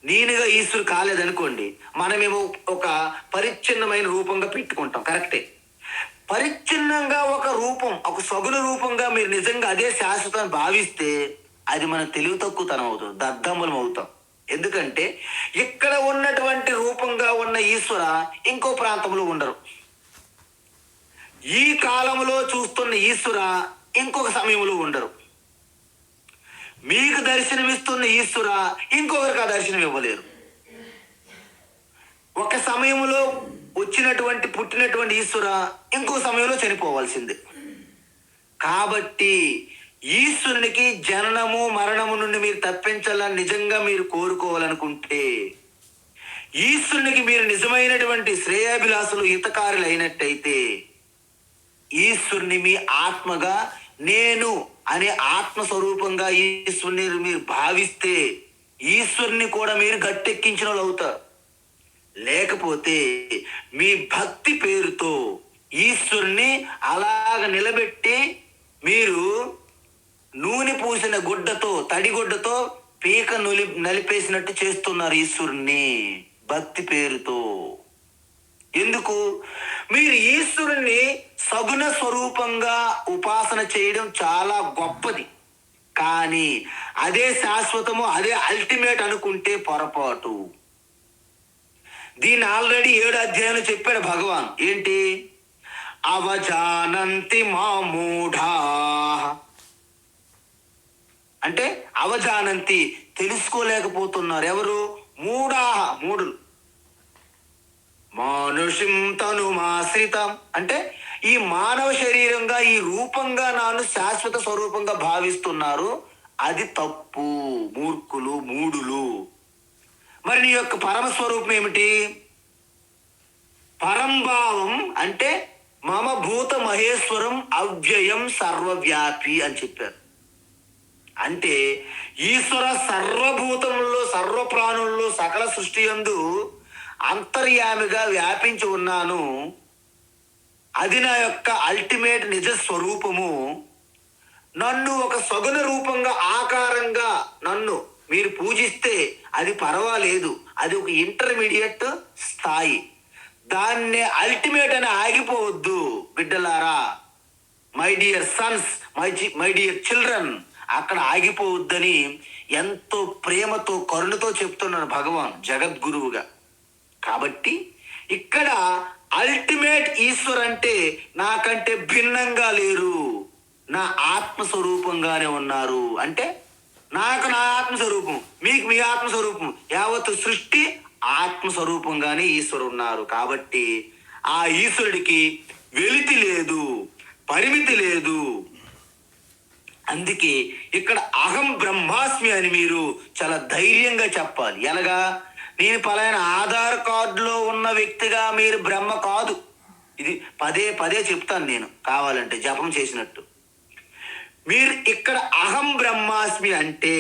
నేనుగా ఈశ్వరు కాలేదనుకోండి, మనమేమో ఒక పరిచ్ఛిన్నమైన రూపంగా పెట్టుకుంటాం. కరెక్టే. పరిచ్ఛిన్నంగా ఒక రూపం, ఒక సగుణ రూపంగా మీరు నిజంగా అదే శాశ్వతాన్ని భావిస్తే అది మన తెలివి తక్కువతనం అవుతుంది, దద్దమ్మలం అవుతాం. ఎందుకంటే ఇక్కడ ఉన్నటువంటి రూపంగా ఉన్న ఈశ్వర ఇంకో ప్రాంతంలో ఉండరు. ఈ కాలంలో చూస్తున్న ఈశ్వర ఇంకొక సమయంలో ఉండరు. మీకు దర్శనమిస్తున్న ఈశ్వర ఇంకొకరికి ఆ దర్శనం ఇవ్వలేరు. ఒక సమయంలో పుట్టినటువంటి ఈశ్వర ఇంకో సమయంలో చనిపోవాల్సిందే. కాబట్టి ఈశ్వరునికి జననము, మరణము నుండి మీరు తప్పించాలని నిజంగా మీరు కోరుకోవాలనుకుంటే, ఈశ్వరునికి మీరు నిజమైనటువంటి శ్రేయాభిలాసులు, హితకారులు అయినట్టయితే, ఈశ్వరుని మీ ఆత్మగా, నేను అనే ఆత్మస్వరూపంగా ఈశ్వరుని మీరు భావిస్తే ఈశ్వరుని కూడా మీరు గట్టెక్కించిన వాళ్ళు అవుతారు. లేకపోతే మీ భక్తి పేరుతో ఈశ్వరుని అలాగ నిలబెట్టి మీరు నూనె పూసిన గుడ్డతో, తడిగుడ్డతో పీక నలిపేసినట్టు చేస్తున్నారు ఈశ్వరుణ్ణి భక్తి పేరుతో. ఎందుకు? మీరు ఈశ్వరుణ్ణి సగుణ స్వరూపంగా ఉపాసన చేయడం చాలా గొప్పది. కానీ అదే శాశ్వతము, అదే అల్టిమేట్ అనుకుంటే పొరపాటు. దీన్ని ఆల్రెడీ 7 అధ్యాయంలో చెప్పాడు భగవాన్. ఏంటి? అవజానంతి మామూఢా అవజానంతి తెలుసుకోలేకపోతున్నారు. ఎవరు? మూడులు. మానుషిం తనుమాశ్రితం అంటే ఈ మానవ శరీరంగా ఈ రూపంగా నాను శాశ్వత స్వరూపంగా భావిస్తున్నారు. అది తప్పు. మూర్ఖులు, మూడులు. మరి నీ యొక్క పరమస్వరూపం ఏమిటి? పరంభావం అంటే మమ భూత మహేశ్వరం అవ్యయం సర్వవ్యాపి అని చెప్పారు. అంటే ఈశ్వర సర్వభూతంలో, సర్వ ప్రాణుల్లో, సకల సృష్టి యందు అంతర్యామిగా వ్యాపించి ఉన్నాను. అది నా యొక్క అల్టిమేట్ నిజ స్వరూపము. నన్ను ఒక సగుణ రూపంగా, ఆకారంగా నన్ను మీరు పూజిస్తే అది పర్వాలేదు, అది ఒక ఇంటర్మీడియట్ స్థాయి. దాన్నే అల్టిమేట్ అని ఆగిపోవద్దు బిడ్డలారా, my dear Sons, my dear children. అక్కడ ఆగిపోవద్దని ఎంతో ప్రేమతో, కరుణతో చెప్తున్నాడు భగవాన్ జగద్గురువుగా. కాబట్టి ఇక్కడ అల్టిమేట్ ఈశ్వర్ అంటే నాకంటే భిన్నంగా లేరు, నా ఆత్మస్వరూపంగానే ఉన్నారు. అంటే నాకు నా ఆత్మస్వరూపం, మీకు మీ ఆత్మస్వరూపం, యావత్తు సృష్టి ఆత్మస్వరూపంగానే ఈశ్వరు ఉన్నారు. కాబట్టి ఆ ఈశ్వరుడికి వెలితి లేదు, పరిమితి లేదు. అందుకే ఇక్కడ అహం బ్రహ్మాస్మి అని మీరు చాలా ధైర్యంగా చెప్పాలి. ఎలాగా? నేను పలానా ఆధార్ కార్డులో ఉన్న వ్యక్తిగా మీరు బ్రహ్మ కాదు. ఇది పదే పదే చెప్తాను నేను, కావాలంటే జపం చేసినట్టు. మీరు ఇక్కడ అహం బ్రహ్మాస్మి అంటే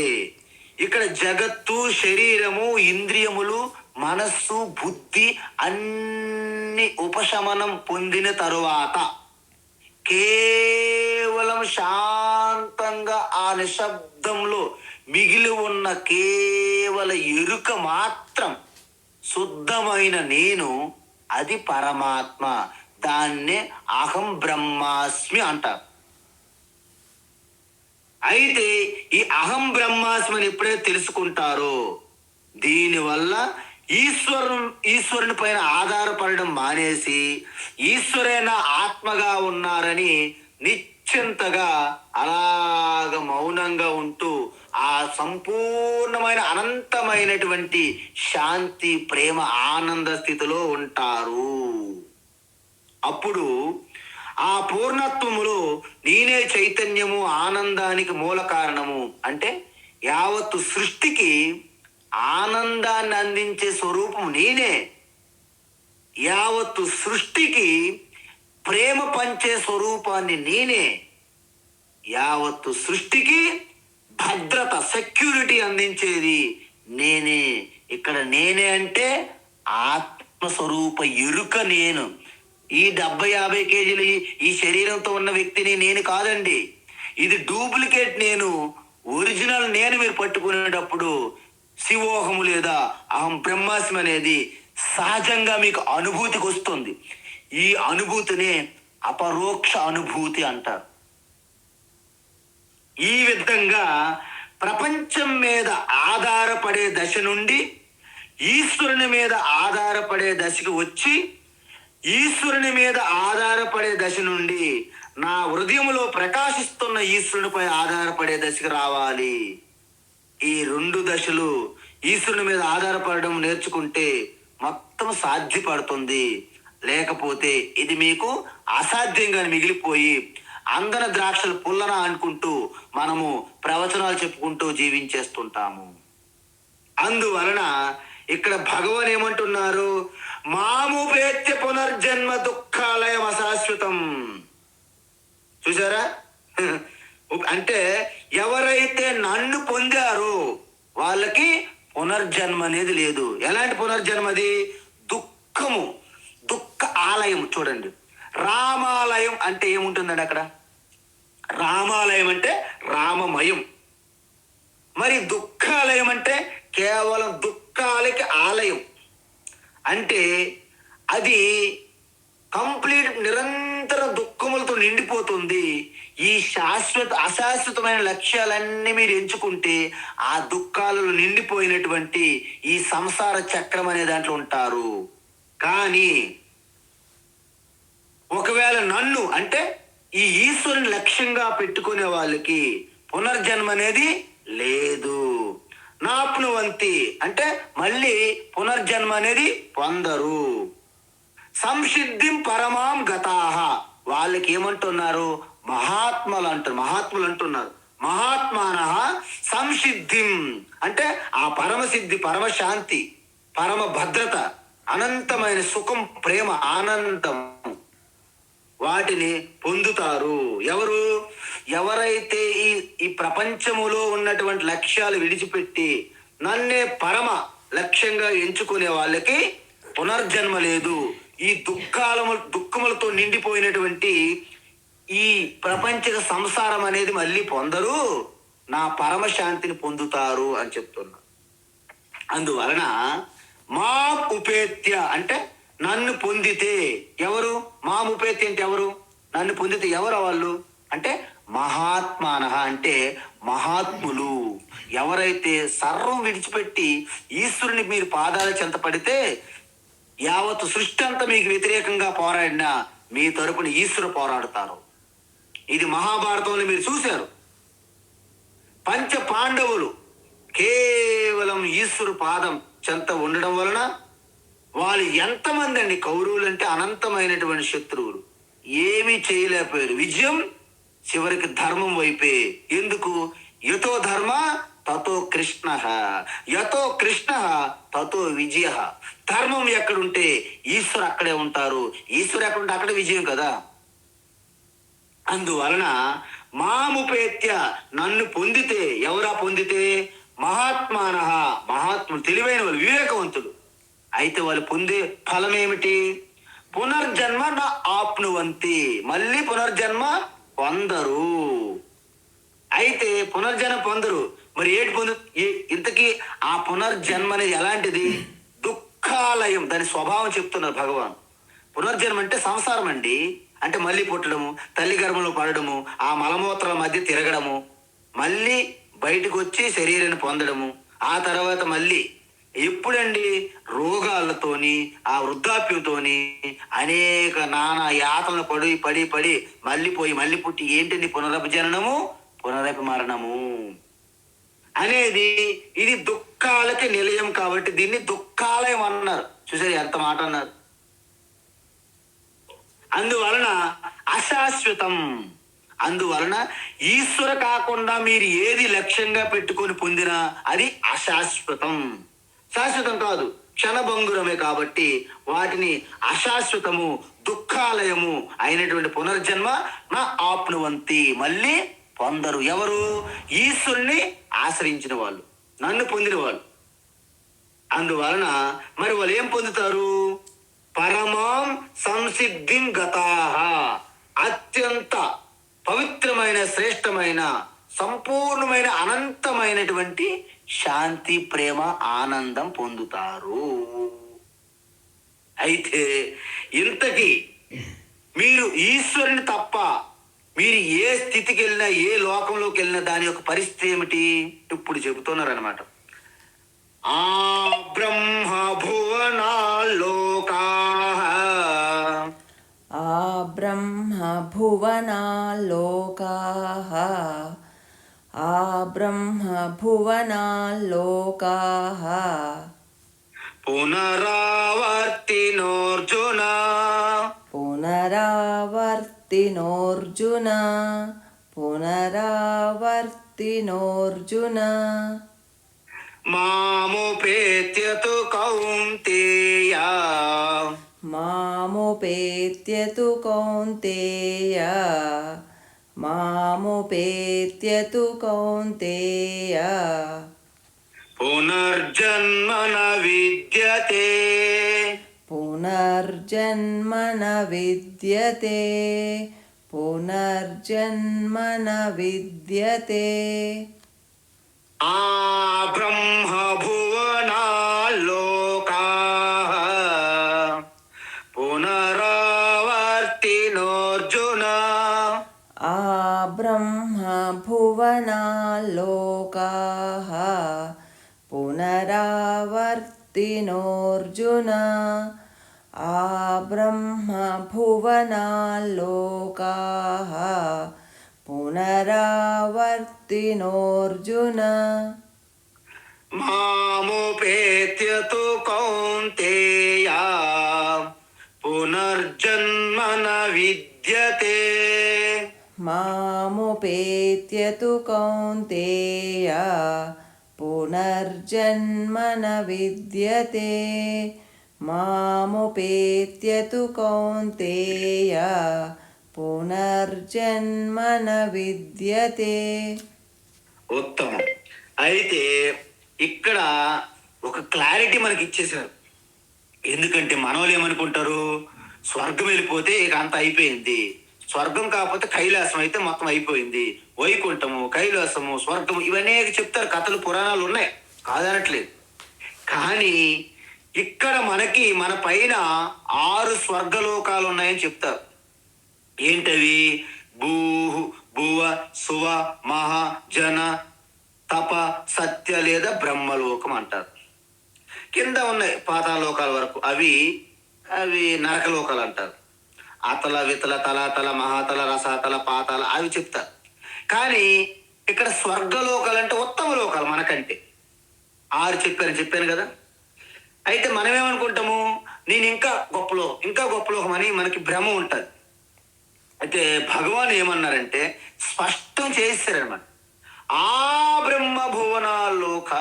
ఇక్కడ జగత్తు, శరీరము, ఇంద్రియములు, మనస్సు, బుద్ధి అన్ని ఉపశమనం పొందిన తరువాత కేవలం శాంతంగా ఆ నిశ్శబ్దంలో మిగిలి ఉన్న కేవల ఎరుక మాత్రం, శుద్ధమైన నేను, అది పరమాత్మ. దాన్నే అహం బ్రహ్మాస్మి అంటారు. అయితే ఈ అహం బ్రహ్మాస్మిని ఎప్పుడైతే తెలుసుకుంటారో దీనివల్ల ఈశ్వరుని పైన ఆధారపడడం మానేసి ఈశ్వరైన ఆత్మగా ఉన్నారని నిశ్చింతగా అలాగ మౌనంగా ఉంటూ ఆ సంపూర్ణమైన అనంతమైనటువంటి శాంతి, ప్రేమ, ఆనంద స్థితిలో ఉంటారు. అప్పుడు ఆ పూర్ణత్వములో నేనే చైతన్యము, ఆనందానికి మూల కారణము. అంటే యావత్తు సృష్టికి ఆనందాన్ని అందించే స్వరూపం నేనే, యావత్తు సృష్టికి ప్రేమ పంచే స్వరూపాన్ని నేనే, యావత్తు సృష్టికి భద్రత, సెక్యూరిటీ అందించేది నేనే. ఇక్కడ నేనే అంటే ఆత్మస్వరూప ఎరుక నేను. ఈ 70-50 కేజీలు ఈ శరీరంతో ఉన్న వ్యక్తిని నేను కాదండి. ఇది డూప్లికేట్ నేను. ఒరిజినల్ నేను మీరు పట్టుకునేటప్పుడు శివోహము లేదా అహం బ్రహ్మాస్మి అనేది సహజంగా మీకు అనుభూతికి వస్తుంది. ఈ అనుభూతినే అపరోక్ష అనుభూతి అంటారు. ఈ విధంగా ప్రపంచం మీద ఆధారపడే దశ నుండి ఈశ్వరుని మీద ఆధారపడే దశకు వచ్చి, ఈశ్వరుని మీద ఆధారపడే దశ నుండి నా హృదయంలో ప్రకాశిస్తున్న ఈశ్వరునిపై ఆధారపడే దశకు రావాలి. ఈ 2 దశలు ఈశ్వరుని మీద ఆధారపడడం నేర్చుకుంటే మొత్తం సాధ్యపడుతుంది. లేకపోతే ఇది మీకు అసాధ్యంగా మిగిలిపోయి అందన ద్రాక్షలు పుల్లన అనుకుంటూ మనము ప్రవచనాలు చెప్పుకుంటూ జీవించేస్తుంటాము. అందువలన ఇక్కడ భగవాన్ ఏమంటున్నారు? మాముపేత్య పునర్జన్మ దుఃఖాలయం అశాశ్వతం. చూసారా? అంటే ఎవరైతే నన్ను పొందారో వాళ్ళకి పునర్జన్మ అనేది లేదు. ఎలాంటి పునర్జన్మది? దుఃఖము, దుఃఖ ఆలయం. చూడండి, రామాలయం అంటే ఏముంటుందండి అక్కడ? రామాలయం అంటే రామమయం. మరి దుఃఖాలయం అంటే కేవలం దుఃఖాలకి ఆలయం. అంటే అది కంప్లీట్ నిరంతర దుఃఖములతో నిండిపోతుంది. ఈ అశాశ్వతమైన లక్ష్యాలన్నీ మీరు ఎంచుకుంటే ఆ దుఃఖాలలో నిండిపోయినటువంటి ఈ సంసార చక్రం అనే దాంట్లో ఉంటారు. కానీ ఒకవేళ నన్ను అంటే ఈ ఈశ్వరుని లక్ష్యంగా పెట్టుకునే వాళ్ళకి పునర్జన్మ అనేది లేదు. నాప్నువంతి అంటే మళ్ళీ పునర్జన్మ అనేది పొందరు. సంసిద్ధిం పరమాం గతాహ వాళ్ళకి ఏమంటున్నారు? మహాత్ములు అంటున్నారు. మహాత్మాన సంసిద్ధిం అంటే ఆ పరమసిద్ధి, పరమశాంతి, పరమ భద్రత, అనంతమైన సుఖం, ప్రేమ, ఆనందం వాటిని పొందుతారు. ఎవరైతే ఈ ప్రపంచములో ఉన్నటువంటి లక్ష్యాలు విడిచిపెట్టి నన్నే పరమ లక్ష్యంగా ఎంచుకునే వాళ్ళకి పునర్జన్మ లేదు. ఈ దుఃఖములతో నిండిపోయినటువంటి ఈ ప్రపంచ సంసారం అనేది మళ్ళీ పొందరు, నా పరమ శాంతిని పొందుతారు అని చెప్తున్నా. అందువలన మా ఉపేత్య అంటే నన్ను పొందితే ఎవరు? మా ఉపేత్య అంటే ఎవరు? నన్ను పొందితే ఎవరు వాళ్ళు అంటే మహాత్మాన అంటే మహాత్ములు. ఎవరైతే సర్వం విడిచిపెట్టి ఈశ్వరుని మీరు పాదాల చెంత పడితే యావత్ సృష్టి అంతా మీకు వ్యతిరేకంగా పోరాడినా మీ తరపున ఈశ్వరు పోరాడతారు. ఇది మహాభారతంలో మీరు చూశారు. పంచ పాండవులు కేవలం ఈశ్వరు పాదం చెంత ఉండడం వలన వాళ్ళు ఎంతమంది అండి, కౌరవులు అంటే అనంతమైనటువంటి శత్రువులు, ఏమీ చేయలేకపోయారు. విజయం చివరికి ధర్మం వైపే. ఎందుకు? యతో ధర్మ తతో కృష్ణ, యతో కృష్ణ తతో విజయ. ధర్మం ఎక్కడుంటే ఈశ్వరు అక్కడే ఉంటారు, ఈశ్వరు ఎక్కడుంటే అక్కడే విజయం కదా. అందువలన మాముపేత్య నన్ను పొందితే ఎవరా పొందితే? మహాత్మాన మహాత్ములు, తెలివైన వాళ్ళు, వివేకవంతులు. అయితే వాళ్ళు పొందే ఫలం ఏమిటి? పునర్జన్మ నా ఆప్నువంతి, మళ్ళీ పునర్జన్మ పొందరు. అయితే పునర్జన్మ పొందరు, మరి ఏంటి ఇంతకీ ఆ పునర్జన్మ అనేది ఎలాంటిది? దుఃఖాలయం, దాని స్వభావం చెప్తున్నారు భగవాన్. పునర్జన్మ అంటే సంసారం అండి. అంటే మళ్ళీ పుట్టడము, తల్లి గర్భంలో పడడము, ఆ మలమూత్రాల మధ్య తిరగడము, మళ్ళీ బయటకు వచ్చి శరీరాన్ని పొందడము, ఆ తర్వాత మళ్ళీ ఎప్పుడండి రోగాలతోని, ఆ వృద్ధాప్యంతోని అనేక నానా యాతనలు పడి పడి పడి మళ్ళీ పోయి మళ్ళీ పుట్టి ఏంటండి పునరపజననము, పునరపమరణము అనేది. ఇది దుఃఖాలకి నిలయం కాబట్టి దీన్ని దుఃఖాలయం అన్నారు. చూసారు ఎంత మాట అన్నారు. అందువలన అశాశ్వతం. అందువలన ఈశ్వర కాకుండా మీరు ఏది లక్ష్యంగా పెట్టుకొని పొందినా అది అశాశ్వతం. శాశ్వతం కాదు, క్షణభంగురమే. కాబట్టి వాటిని అశాశ్వతము, దుఃఖాలయము అయినటువంటి పునర్జన్మ నా ఆప్నువంతి, మళ్ళీ పొందరు. ఎవరు? ఈశ్వరుని ఆశ్రయించిన వాళ్ళు, నన్ను పొందిన వాళ్ళు. అందువలన మరి వాళ్ళు ఏం పొందుతారు? పరమాం సంసిద్ధిం గతాహ, అత్యంత పవిత్రమైన, శ్రేష్టమైన, సంపూర్ణమైన, అనంతమైనటువంటి శాంతి, ప్రేమ, ఆనందం పొందుతారు. అయితే ఇంతకీ మీరు ఈశ్వరుని తప్ప మీరు ఏ స్థితికి వెళ్ళినా, ఏ లోకంలోకి వెళ్ళినా దాని యొక్క పరిస్థితి ఏమిటి ఇప్పుడు చెబుతున్నారనమాట. ఆ బ్రహ్మ భువనాల్లోకాః, ఆ బ్రహ్మ భువనాల్లోకాః, ఆ బ్రహ్మ భువనాల్లోకాః, పునరావర్తినోర్జున, పునరావర్తినోర్జున, పునరావర్తినోర్జున, మాముపేత్యతు కౌంతేయ, మాముపేత్యతు కౌంతేయ, మాముపేత్యతు కౌంతేయ, పునర్జన్మ న విద్యతే, పునర్జన్మ న విద్యతే, పునర్జన్మ న విద్యతే. ఆ బ్రహ్మ భువనాల్లోకాః, పునరావర్తినోర్జున, ఆ బ్రహ్మ భువనాల్లోకాః, పునరావర్తినోర్జున, ఆ బ్రహ్మ భువనాల్లోకాః, పునరావర్తినోర్జున. మాముపేత్య తు కౌంతేయ పునర్జన్మన విద్యతే. మాముపేత్య తు కౌంతేయ పునర్జన్మన విద్యతే. మాముపేత్య తు కౌంతేయ పునర్జన్మన విద్యతే. ఉత్తమం. అయితే ఇక్కడ ఒక క్లారిటీ మనకి ఇచ్చేసారు. ఎందుకంటే మనోళ్ళు ఏమనుకుంటారు, స్వర్గం వెళ్ళిపోతే ఇక అంత అయిపోయింది, స్వర్గం కాకపోతే కైలాసం అయితే మొత్తం అయిపోయింది, వైకుంఠము, కైలాసము, స్వర్గము ఇవన్నీ చెప్తారు, కథలు పురాణాలు ఉన్నాయి, కాదనట్లేదు. కానీ ఇక్కడ మనకి మన పైన 6 స్వర్గలోకాలు ఉన్నాయని చెప్తారు. ఏంటవి? భూహు, భువ, సువ, మహ, జన, తప, సత్య లేదా బ్రహ్మలోకం అంటారు. కింద ఉన్నాయి పాతాళలోకాల వరకు, అవి నరకలోకాలు అంటారు. అతల, వితల, తలాతల, మహాతల, రసాతల, పాతాల అవి చెప్తారు. కానీ ఇక్కడ స్వర్గలోకాలు అంటే ఉత్తమ లోకాలు మనకంటే 6 చెప్పాను కదా. అయితే మనం ఏమనుకుంటాము, నేను ఇంకా గొప్పలోకం అని మనకి భ్రమ ఉంటుంది. అయితే భగవాన్ ఏమన్నారంటే స్పష్టం చేశారనమాట. ఆ బ్రహ్మ భువనాల్లోక,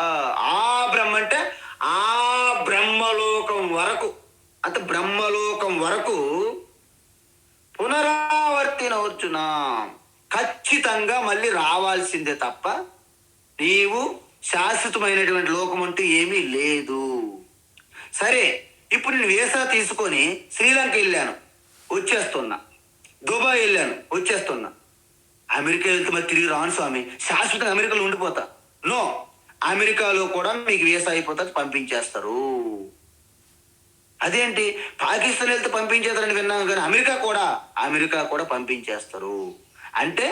ఆ బ్రహ్మ అంటే ఆ బ్రహ్మలోకం వరకు, అంటే బ్రహ్మలోకం వరకు పునరావర్తినవచ్చున, ఖచ్చితంగా మళ్ళీ రావాల్సిందే తప్ప నీవు శాశ్వతమైనటువంటి లోకం అంటూ ఏమీ లేదు. సరే, ఇప్పుడు నేను వీసా తీసుకొని శ్రీలంక వెళ్ళాను, వచ్చేస్తున్నా, దుబాయ్ వెళ్ళాను, వచ్చేస్తున్నా. అమెరికా వెళ్తే మరి తిరిగి రాను స్వామి, శాశ్వతంగా అమెరికాలో ఉండిపోతా. నో, అమెరికాలో కూడా మీకు వీసా అయిపోతుంది, పంపించేస్తారు. అదేంటి, పాకిస్తాన్ వెళ్తే పంపించేస్తారని విన్నాను, కానీ అమెరికా కూడా పంపించేస్తారు. అంటే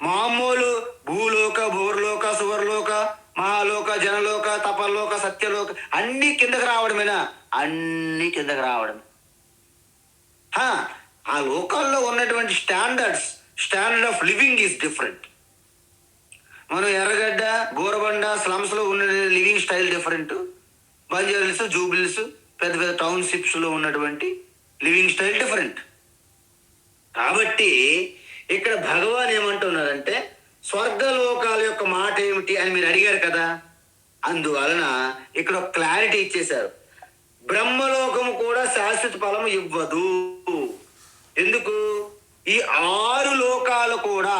మామూలు భూలోక, భూర్లోక, సువర్లోక, మహాలోక, జనలోక, తపలోక, సత్యలోక అన్ని కిందకి రావడమేనా? అన్ని కిందకి రావడమే. ఆ లోకాల్లో ఉన్నటువంటి standard of living is different. మనం ఎర్రగడ్డ, బోరబండ, స్లమ్స్ లో ఉన్న లివింగ్ స్టైల్ డిఫరెంట్. బంజారాస్, జూబిలీస్, పెద్ద పెద్ద టౌన్షిప్స్ లో ఉన్నటువంటి లివింగ్ స్టైల్ డిఫరెంట్. కాబట్టి ఇక్కడ భగవాన్ ఏమంటున్నారంటే స్వర్గలోకాల యొక్క మాట ఏమిటి అని మీరు అడిగారు కదా, అందువలన ఇక్కడ ఒక క్లారిటీ ఇచ్చేశారు. బ్రహ్మలోకము కూడా శాశ్వత ఫలము ఇవ్వదు. ఎందుకు? ఈ 6 లోకాలు కూడా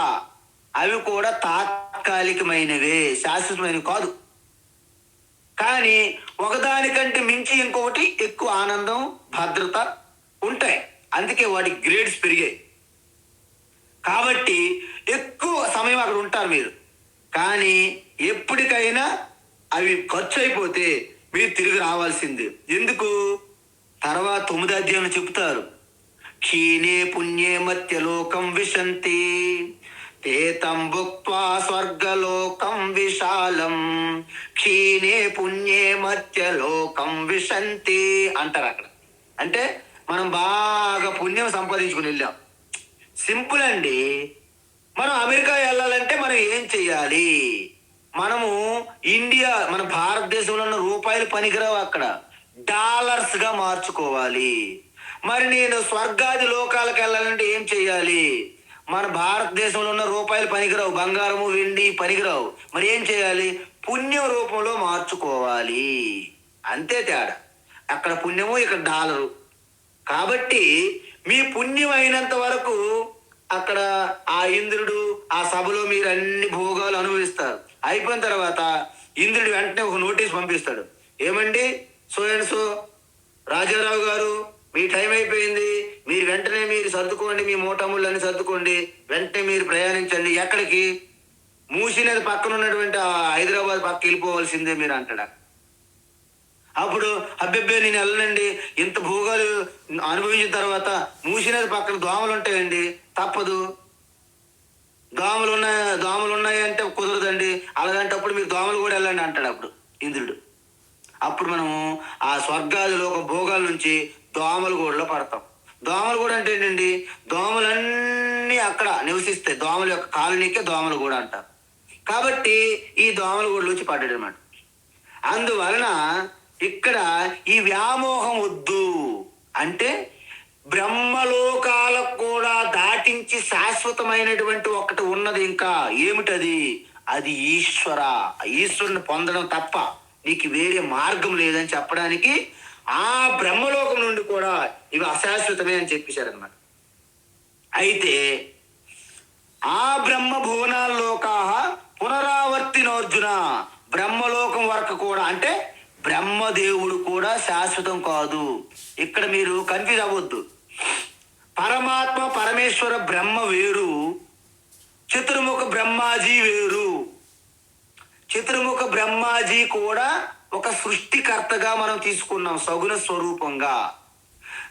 అవి కూడా తాత్కాలికమైనవే, శాశ్వతమైనవి కాదు. కానీ ఒకదానికంటే మించి ఇంకొకటి ఎక్కువ ఆనందం, భద్రత ఉంటాయి. అందుకే వాటి గ్రేడ్స్ పెరిగాయి. కాబట్టి ఎక్కువ సమయం అక్కడ ఉంటారు మీరు. కానీ ఎప్పటికైనా అవి ఖర్చు అయిపోతే మీరు తిరిగి రావాల్సిందే. ఎందుకు? తర్వాత 9వ అధ్యాయంలో చెప్తారు, క్షీణే పుణ్యే మత్యలోకం విశంతి తేతం భుక్త్వా స్వర్గలోకం విశాలం క్షీణే పుణ్యే మత్యలోకం విశంతి అంటారు అక్కడ. అంటే మనం బాగా పుణ్యం సంపాదించుకుని వెళ్ళాం. సింపుల్ అండి. మనం అమెరికా వెళ్ళాలంటే మనం ఏం చెయ్యాలి? మనము మన భారతదేశంలో ఉన్న రూపాయలు పనికిరావు, అక్కడ డాలర్స్ గా మార్చుకోవాలి. మరి నేను స్వర్గాది లోకాలకు వెళ్ళాలంటే ఏం చెయ్యాలి? మన భారతదేశంలో ఉన్న రూపాయలు పనికిరావు, బంగారము, వెండి పనికిరావు. మరి ఏం చేయాలి? పుణ్యం రూపంలో మార్చుకోవాలి. అంతే తేడా. అక్కడ పుణ్యము, ఇక్కడ డాలరు. కాబట్టి మీ పుణ్యం అయినంత వరకు అక్కడ ఆ ఇంద్రుడు ఆ సభలో మీరు అన్ని భోగాలు అనుభవిస్తారు. అయిపోయిన తర్వాత ఇంద్రుడు వెంటనే ఒక నోటీస్ పంపిస్తాడు. ఏమండి, సో అండ్ సో రాజారావు గారు, మీ టైం అయిపోయింది, మీరు వెంటనే మీరు సర్దుకోండి, మీ మూటముళ్ళని సర్దుకోండి, వెంటనే మీరు ప్రయాణించండి. ఎక్కడికి? మూసీ నది పక్కన ఉన్నటువంటి హైదరాబాద్ పక్క వెళ్ళిపోవాల్సిందే మీరు అంటాడు. అప్పుడు అబ్బెబ్బే నేను వెళ్ళనండి, ఇంత భోగాలు అనుభవించిన తర్వాత మూసీ నది పక్కన దోమలు ఉంటాయండి, తప్పదు. దోమలు ఉన్నాయి అంటే కుదరదండి, అలాంటప్పుడు మీరు దోమలు కూడా వెళ్ళండి అంటాడు అప్పుడు ఇంద్రుడు. అప్పుడు మనం ఆ స్వర్గాదిలో ఒక భోగాల నుంచి దోమలు గూడలో పడతాం. దోమలు కూడా అంటే ఏంటండి, దోమలన్నీ అక్కడ నివసిస్తాయి. దోమల యొక్క కాలనీకే దోమలు కూడా అంటారు. కాబట్టి ఈ దోమలు కూడా వచ్చి పడ్డాడు అనమాట. అందువలన ఇక్కడ ఈ వ్యామోహం వద్దు అంటే బ్రహ్మలోకాలకు కూడా దాటించి శాశ్వతమైనటువంటి ఒకటి ఉన్నది. ఇంకా ఏమిటది? అది ఈశ్వర. ఈశ్వరుని పొందడం తప్ప నీకు వేరే మార్గం లేదని చెప్పడానికి ఆ బ్రహ్మలోకం నుండి కూడా ఇవి అశాశ్వతమే అని చెప్పేశారనమాట. అయితే ఆ బ్రహ్మ భువనాల్లోకా పునరావర్తినోర్జున, బ్రహ్మలోకం వరకు కూడా అంటే బ్రహ్మదేవుడు కూడా శాశ్వతం కాదు. ఇక్కడ మీరు కన్ఫ్యూజ్ అవ్వద్దు. పరమాత్మ పరమేశ్వర బ్రహ్మ వేరు, చతుర్ముఖ బ్రహ్మాజీ వేరు. చతుర్ముఖ బ్రహ్మాజీ కూడా ఒక సృష్టికర్తగా మనం తీసుకున్నాం సగుణ స్వరూపంగా.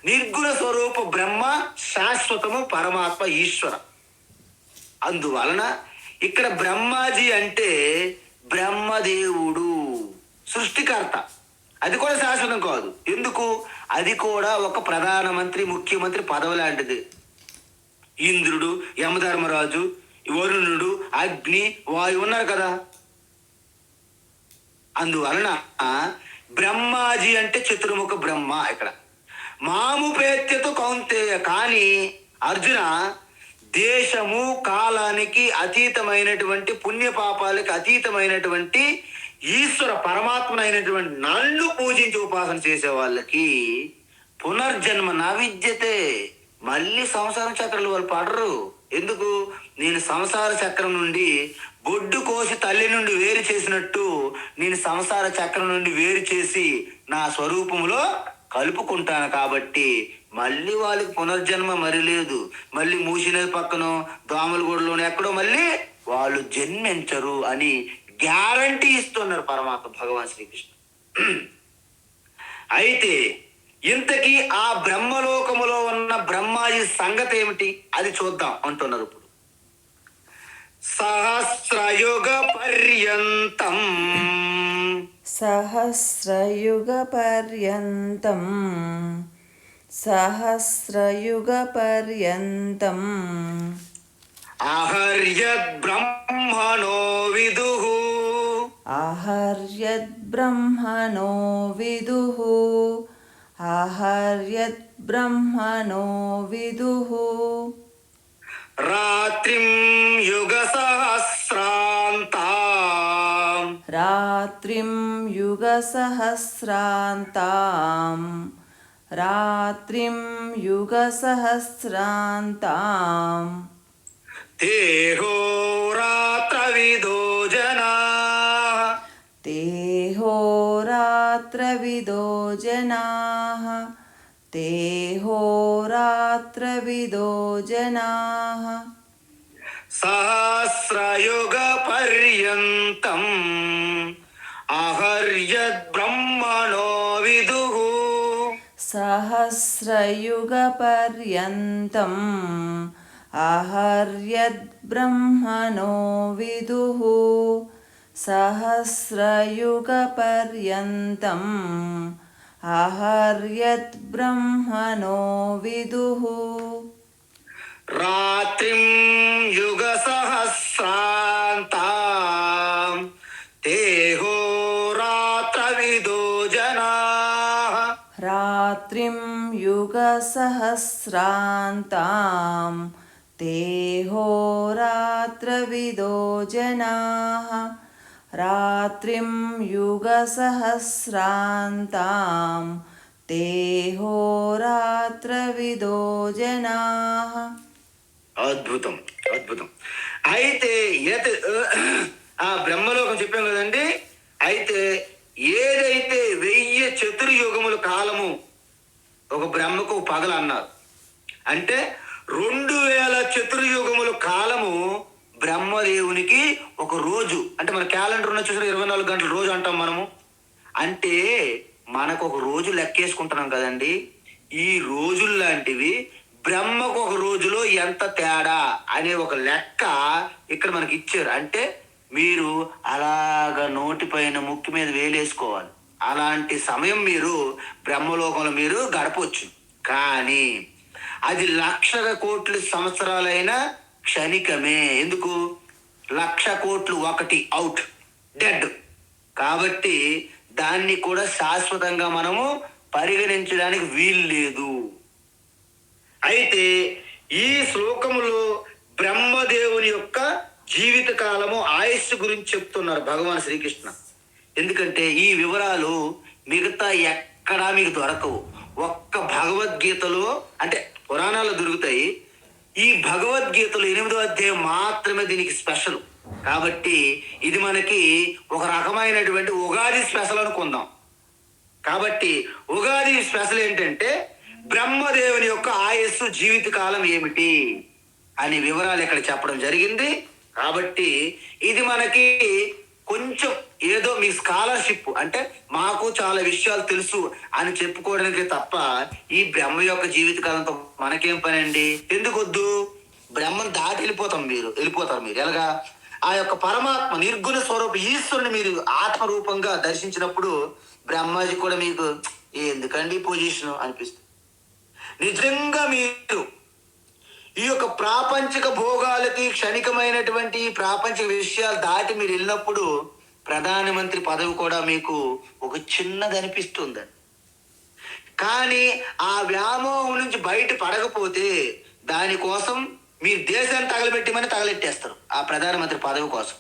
నిర్గుణ స్వరూప బ్రహ్మ శాశ్వతము, పరమాత్మ ఈశ్వర. అందువలన ఇక్కడ బ్రహ్మాజీ అంటే బ్రహ్మదేవుడు సృష్టికర్త. అది కూడా శాశ్వతం కాదు. ఎందుకు? అది కూడా ఒక ప్రధానమంత్రి ముఖ్యమంత్రి పదవి లాంటిది. ఇంద్రుడు, యమధర్మరాజు, వరుణుడు, అగ్ని, వాయు ఉన్నారు కదా. అందువలన బ్రహ్మాజీ అంటే చతుర్ముఖ బ్రహ్మ. ఇక్కడ మాముపేత్యతో కౌంతేయ. కానీ అర్జున, దేశము కాలానికి అతీతమైనటువంటి పుణ్యపాపాలకి అతీతమైనటువంటి ఈశ్వర పరమాత్మనైనటువంటి నన్ను పూజించి ఉపాసన చేసే వాళ్ళకి పునర్జన్మ నా విద్యతే. మళ్ళీ సంసార చక్రాలు వాళ్ళు పడరు. ఎందుకు? నేను సంసార చక్రం నుండి బొడ్డు కోసి తల్లి నుండి వేరు చేసినట్టు నేను సంసార చక్రం నుండి వేరు చేసి నా స్వరూపంలో కలుపుకుంటాను. కాబట్టి మళ్ళీ వాళ్ళకి పునర్జన్మ మరి లేదు. మళ్ళీ మూసినది పక్కన దోమలగూడలోనే ఎక్కడో మళ్ళీ వాళ్ళు జన్మించరు అని గ్యారంటీ ఇస్తున్నారు పరమాత్మ భగవాన్ శ్రీకృష్ణ. అయితే ఇంతకీ ఆ బ్రహ్మలోకములో ఉన్న బ్రహ్మాజీ సంగతి ఏమిటి అది చూద్దాం అంటున్నారు. ఇప్పుడు సహస్రయుగ పర్యంతం, సహస్రయుగ పర్యంతం, సహస్రయుగ పర్యంతం అహర్యద్ బ్రహ్మణో విదుః, అహర్యద్ బ్రహ్మణో విదుః, అహర్యద్ బ్రహ్మణో విదుః. రాత్రిం యుగ సహస్రాంతాం, రాత్రిం యుగ సహస్రాంతాం, రాత్రిం యుగ సహస్రాంతాం. తేహోరాత్రవిదో జనాః, తేహోరాత్రవిదో జనాః, తేహోరాత్రవిదో జనాః. సహస్రయుగ పర్యంతం అహర్యద్ బ్రహ్మణో విదుః, సహస్రయుగ పర్యంతం అహర్యద్ బ్రహ్మణో విదుః, సహస్రయుగ పర్యంతం అహర్యద్ బ్రహ్మణో విదుః. రాత్రిం యుగ సహస్రాంతాం తేహోరాత్రవిదో జనాః, రాత్రిం యుగ సహస్రాంతాం తేహోరాత్రవిదో జనాః, రాత్రిం యుగ సహస్రాంతాం తేహోరాత్రవిదో జనాః. అద్భుతం అద్భుతం. అయితే ఆ బ్రహ్మలోకం చెప్పాం కదండి. అయితే ఏదైతే 1000 చతుర్యుగముల కాలము ఒక బ్రహ్మకు పగలు అన్నారు అంటే 2000 చతుర్యుగముల కాలము బ్రహ్మదేవునికి ఒక రోజు. అంటే మన క్యాలెండర్ ఉన్న చూసిన 24 గంటల రోజు అంటాం మనము. అంటే మనకు ఒక రోజు లెక్కేసుకుంటున్నాం కదండి. ఈ రోజులు లాంటివి బ్రహ్మకు ఒక రోజులో ఎంత తేడా అనే ఒక లెక్క ఇక్కడ మనకి ఇచ్చారు. అంటే మీరు అలాగ నోటిపైన ముక్కు మీద వేలేసుకోవాలి. అలాంటి సమయం మీరు బ్రహ్మలోకంలో మీరు గడపవచ్చు. కానీ అది 1,00,000 కోట్ల సంవత్సరాలైనా క్షణికమే. ఎందుకు? 1,00,000 కోట్లు ఒకటి అవుట్, డెడ్. కాబట్టి దాన్ని కూడా శాశ్వతంగా మనము పరిగణించడానికి వీలు లేదు. అయితే ఈ శ్లోకములో బ్రహ్మదేవుని యొక్క జీవిత కాలము, ఆయుస్సు గురించి చెప్తున్నారు భగవాన్ శ్రీకృష్ణ. ఎందుకంటే ఈ వివరాలు మిగతా ఎక్కడా మీకు దొరకవు. ఒక్క భగవద్గీతలో, అంటే పురాణాలు దొరుకుతాయి, ఈ భగవద్గీతలో 8వ అధ్యాయం మాత్రమే దీనికి స్పెషల్. కాబట్టి ఇది మనకి ఒక రకమైనటువంటి ఉగాది స్పెషల్ అనుకుందాం. కాబట్టి ఉగాది స్పెషల్ ఏంటంటే బ్రహ్మదేవుని యొక్క ఆయుస్సు, జీవిత కాలం ఏమిటి అనే వివరాలు ఇక్కడ చెప్పడం జరిగింది. కాబట్టి ఇది మనకి కొంచెం ఏదో మీ స్కాలర్షిప్, అంటే మాకు చాలా విషయాలు తెలుసు అని చెప్పుకోవడానికి తప్ప ఈ బ్రహ్మ యొక్క జీవిత కాలంతో మనకేం పని అండి? ఎందుకు వద్దు? బ్రహ్మను దాటి వెళ్ళిపోతారు మీరు. ఎలాగా? ఆ యొక్క పరమాత్మ నిర్గుణ స్వరూప ఈశ్వరుని మీరు ఆత్మరూపంగా దర్శించినప్పుడు బ్రహ్మాజీ కూడా మీకు ఎందుకండి పొజిషన్ అనిపిస్తుంది. నిజంగా మీరు ఈ యొక్క ప్రాపంచిక భోగాలకి, క్షణికమైనటువంటి ప్రాపంచిక విషయాలు దాటి మీరు వెళ్ళినప్పుడు ప్రధానమంత్రి పదవి కూడా మీకు ఒక చిన్నది అనిపిస్తుంది. కానీ ఆ వ్యామోహం నుంచి బయట పడకపోతే దానికోసం మీరు దేశాన్ని తగలెట్టేస్తారు ఆ ప్రధానమంత్రి పదవి కోసం.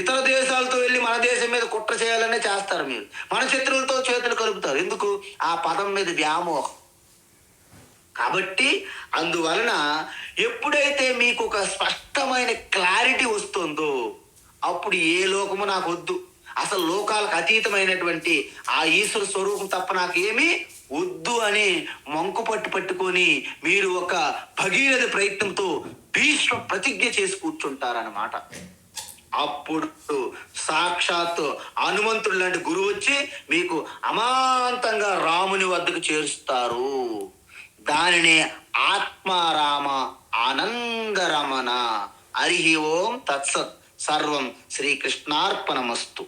ఇతర దేశాలతో వెళ్ళి మన దేశం మీద కుట్ర చేయాలనే చేస్తారు. మీరు మన శత్రువులతో చేతులు కలుపుతారు. ఎందుకు? ఆ పదం మీద వ్యామోహం. కాబట్టి అందువలన ఎప్పుడైతే మీకు ఒక స్పష్టమైన క్లారిటీ వస్తుందో అప్పుడు ఏ లోకము నాకు వద్దు, అసలు లోకాలకు అతీతమైనటువంటి ఆ ఈశ్వర స్వరూపం తప్ప నాకు ఏమీ వద్దు అని మంకు పట్టుకొని మీరు ఒక భగీరథ ప్రయత్నంతో భీష్మ ప్రతిజ్ఞ చేసి కూర్చుంటారన్నమాట. అప్పుడు సాక్షాత్ హనుమంతుడు లాంటి గురువు వచ్చి మీకు అమాంతంగా రాముని వద్దకు చేరుస్తారు. దానినే ఆత్మారామ ఆనందరమణ. హరి ఓం తత్సత్. సర్వం శ్రీకృష్ణార్పణమస్తు.